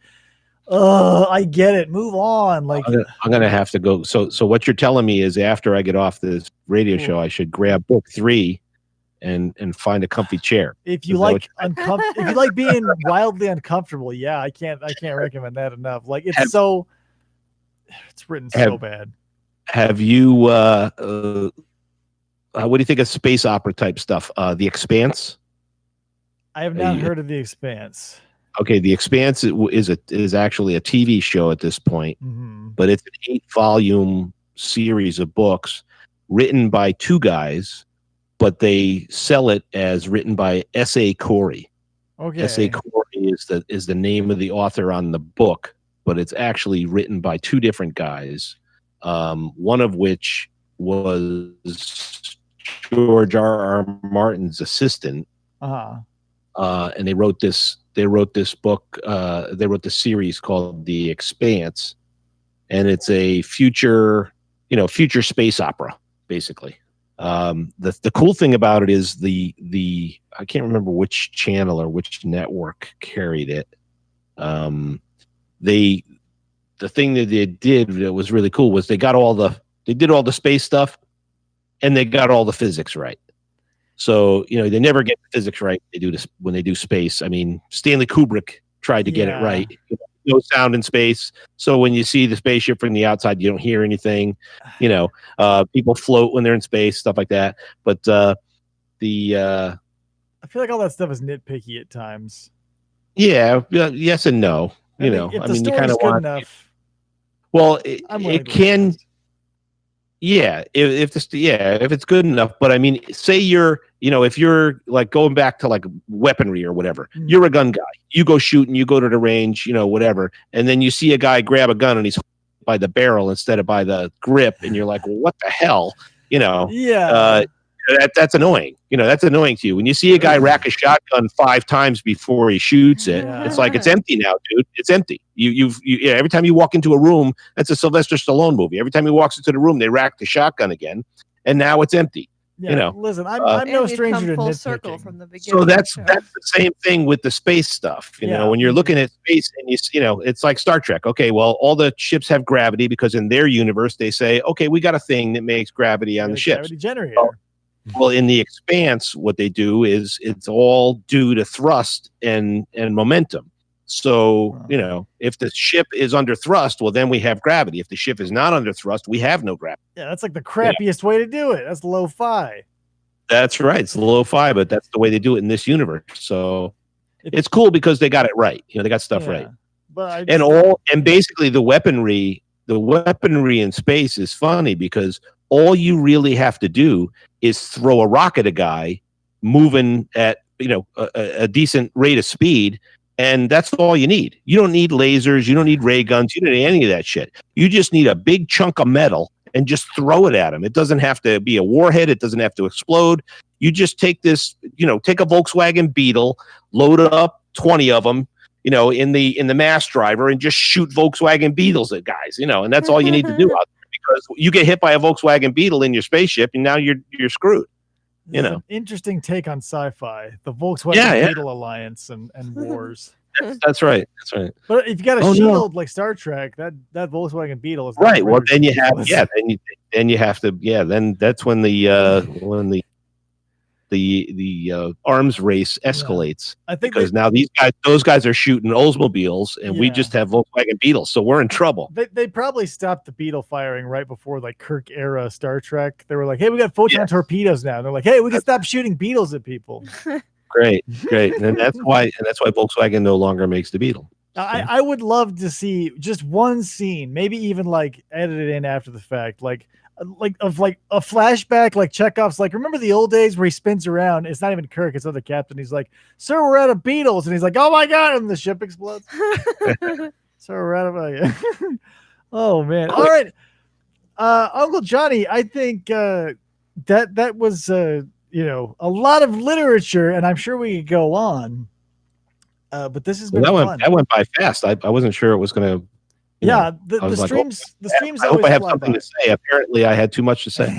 I get it. Move on. Like I'm gonna have to go. So what you're telling me is after I get off this radio show, I should grab book 3 and find a comfy chair. If you like if you like being wildly uncomfortable, I can't recommend that enough. Like it's written so bad. Have you what do you think of space opera type stuff? The Expanse? I have not heard of The Expanse. Okay, The Expanse is actually a TV show at this point, but it's an 8-volume series of books written by 2 guys, but they sell it as written by S.A. Corey. Okay. S.A. Corey is the name of the author on the book, but it's actually written by 2 different guys, one of which was George R.R. Martin's assistant. And they wrote this book. They wrote this series called The Expanse, and it's a future space opera, basically. The cool thing about it is the I can't remember which channel or which network carried it. The thing that they did that was really cool was they did all the space stuff, and they got all the physics right. So they never get the physics right. They do this when they do space. I mean, Stanley Kubrick tried to get it right. No sound in space, so when you see the spaceship from the outside, you don't hear anything. People float when they're in space, stuff like that. But I feel like all that stuff is nitpicky at times. Yes and no. If the kind of want enough. Well, it can. Yeah, if it's good enough. But I mean, say if you're like going back to like weaponry or whatever, you're a gun guy. You go shooting, you go to the range, whatever, and then you see a guy grab a gun and he's by the barrel instead of by the grip, and you're like, well, what the hell? That's annoying. That's annoying to you. When you see a guy rack a shotgun 5 times before he shoots it, it's like, it's empty now, dude. It's empty. Every time you walk into a room, that's a Sylvester Stallone movie. Every time he walks into the room, they rack the shotgun again, and now it's empty. Listen, I'm no stranger to full nitpicking. Circle from the beginning. So that's the same thing with the space stuff. When you're looking at space, and it's like Star Trek. Okay, well, all the ships have gravity because in their universe they say, okay, we got a thing that makes gravity on the ships. Gravity generator. Well, in The Expanse, what they do is it's all due to thrust and momentum. So, if the ship is under thrust, well, then we have gravity. If the ship is not under thrust, we have no gravity. Yeah, that's like the crappiest way to do it. That's lo-fi. That's right. It's lo-fi, but that's the way they do it in this universe. So it's cool because they got it right. They got stuff right. But and basically the weaponry in space is funny because all you really have to do is throw a rock at a guy moving at a decent rate of speed, And that's all you need. You don't need lasers. You don't need ray guns. You don't need any of that shit. You just need a big chunk of metal and just throw it at them. It doesn't have to be a warhead. It doesn't have to explode. You just take this, take a Volkswagen Beetle, load up 20 of them, in the mass driver, and just shoot Volkswagen Beetles at guys, and that's all you need to do out there, because you get hit by a Volkswagen Beetle in your spaceship and now you're screwed. An interesting take on sci-fi, the Volkswagen Beetle Alliance and wars. That's right. But if you got a shield like Star Trek, that Volkswagen Beetle is right. Well, then you have then you have to then that's when the arms race escalates. I think because now those guys are shooting Oldsmobiles, and we just have Volkswagen Beetles, so we're in trouble. They probably stopped the Beetle firing right before like Kirk era Star Trek. They were like, "Hey, we got photon torpedoes now." And they're like, "Hey, we can stop shooting Beetles at people." Great, and that's why Volkswagen no longer makes the Beetle. I would love to see just one scene, maybe even like edited in after the fact, like a flashback, like Chekhov's like, remember the old days where he spins around? It's not even Kirk, it's other captain. He's like, "Sir, we're out of Beetles," and he's like, "Oh my god!" And the ship explodes. Sir, we're out of oh man! All right, Uncle Johnny, I think that was a lot of literature, and I'm sure we could go on. But this has been fun. That went by fast. I wasn't sure it was going to. The streams. The streams. I hope I have something to say. Apparently, I had too much to say.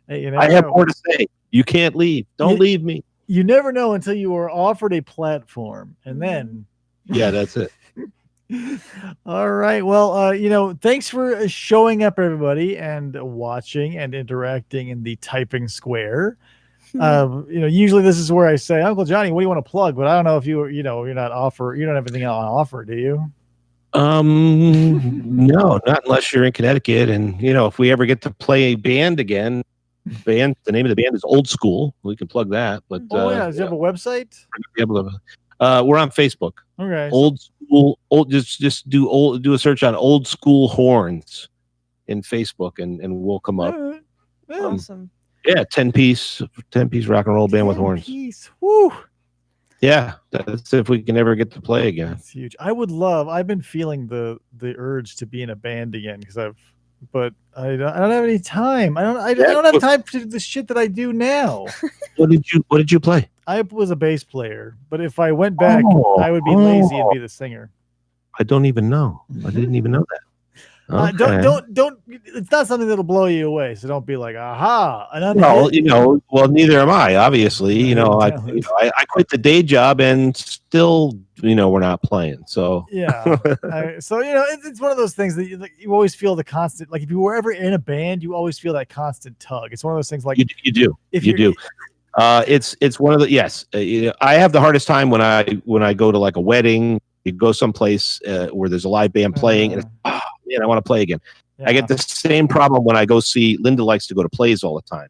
Hey, I have more to say. You can't leave. Don't leave me. You never know until you are offered a platform, and then. Yeah, that's it. All right. Well, thanks for showing up, everybody, and watching and interacting in the typing square. Usually this is where I say, Uncle Johnny, what do you want to plug? But I don't know if you don't have anything else on offer, do you? No, not unless you're in Connecticut. And if we ever get to play a band again, the name of the band is Old School. We can plug that. But does you have a website? We're on Facebook. Okay. Old School. Just do a search on Old School Horns in Facebook, and we'll come up. Awesome. 10-piece rock and roll band with horns. Woo. Yeah, that's if we can ever get to play again. That's huge. I've been feeling the urge to be in a band again but I don't have any time. I don't have time to do the shit that I do now. What did you play? I was a bass player, but if I went back, I would be lazy and be the singer. I don't even know. I didn't even know that. Okay. Don't. It's not something that'll blow you away. So don't be like, aha. Well, neither am I. Obviously, I quit the day job and still, we're not playing. So yeah. It's one of those things that you always feel the constant. Like if you were ever in a band, you always feel that constant tug. It's one of those things. Like you do. You do. It's one of the yes. I have the hardest time when I go to like a wedding. You go someplace where there's a live band playing, and man, I want to play again. Yeah. I get the same problem when I go see. Linda likes to go to plays all the time,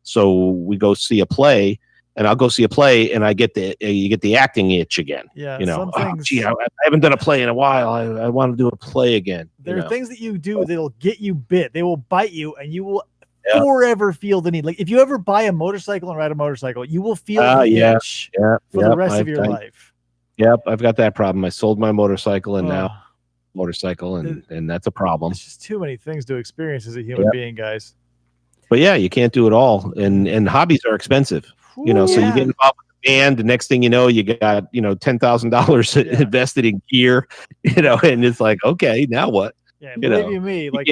so we go see a play, and I'll go see a play, and you get the acting itch again. Yeah, I haven't done a play in a while. I want to do a play again. There are things that you do that'll get you bit. They will bite you, and you will forever feel the need. Like if you ever buy a motorcycle and ride a motorcycle, you will feel the itch for the rest of your life. Yep, I've got that problem. I sold my motorcycle and now motorcycle, and that's a problem. It's just too many things to experience as a human being, guys. But yeah, you can't do it all, and hobbies are expensive. So you get involved with the band. The next thing you know, you got $10,000 invested in gear. And it's like, okay, now what? Yeah, believe you me, like.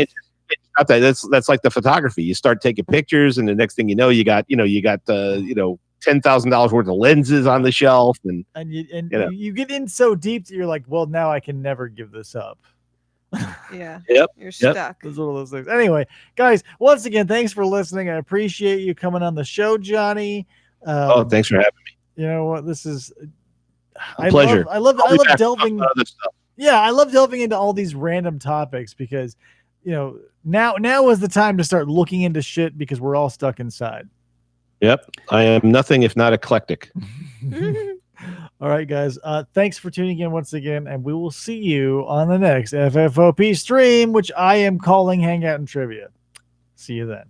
That's like the photography. You start taking pictures, and the next thing you know, you got $10,000 worth of lenses on the shelf, and you get in so deep that you're like, well, now I can never give this up. Yeah. Yep. You're stuck. It's one of those things. Anyway, guys, once again, thanks for listening. I appreciate you coming on the show, Johnny. Thanks for having me. You know what? This is a pleasure. I love delving. Yeah, I love delving into all these random topics because now is the time to start looking into shit because we're all stuck inside. Yep. I am nothing if not eclectic. All right, guys. Thanks for tuning in once again, and we will see you on the next FFOP stream, which I am calling Hangout and Trivia. See you then.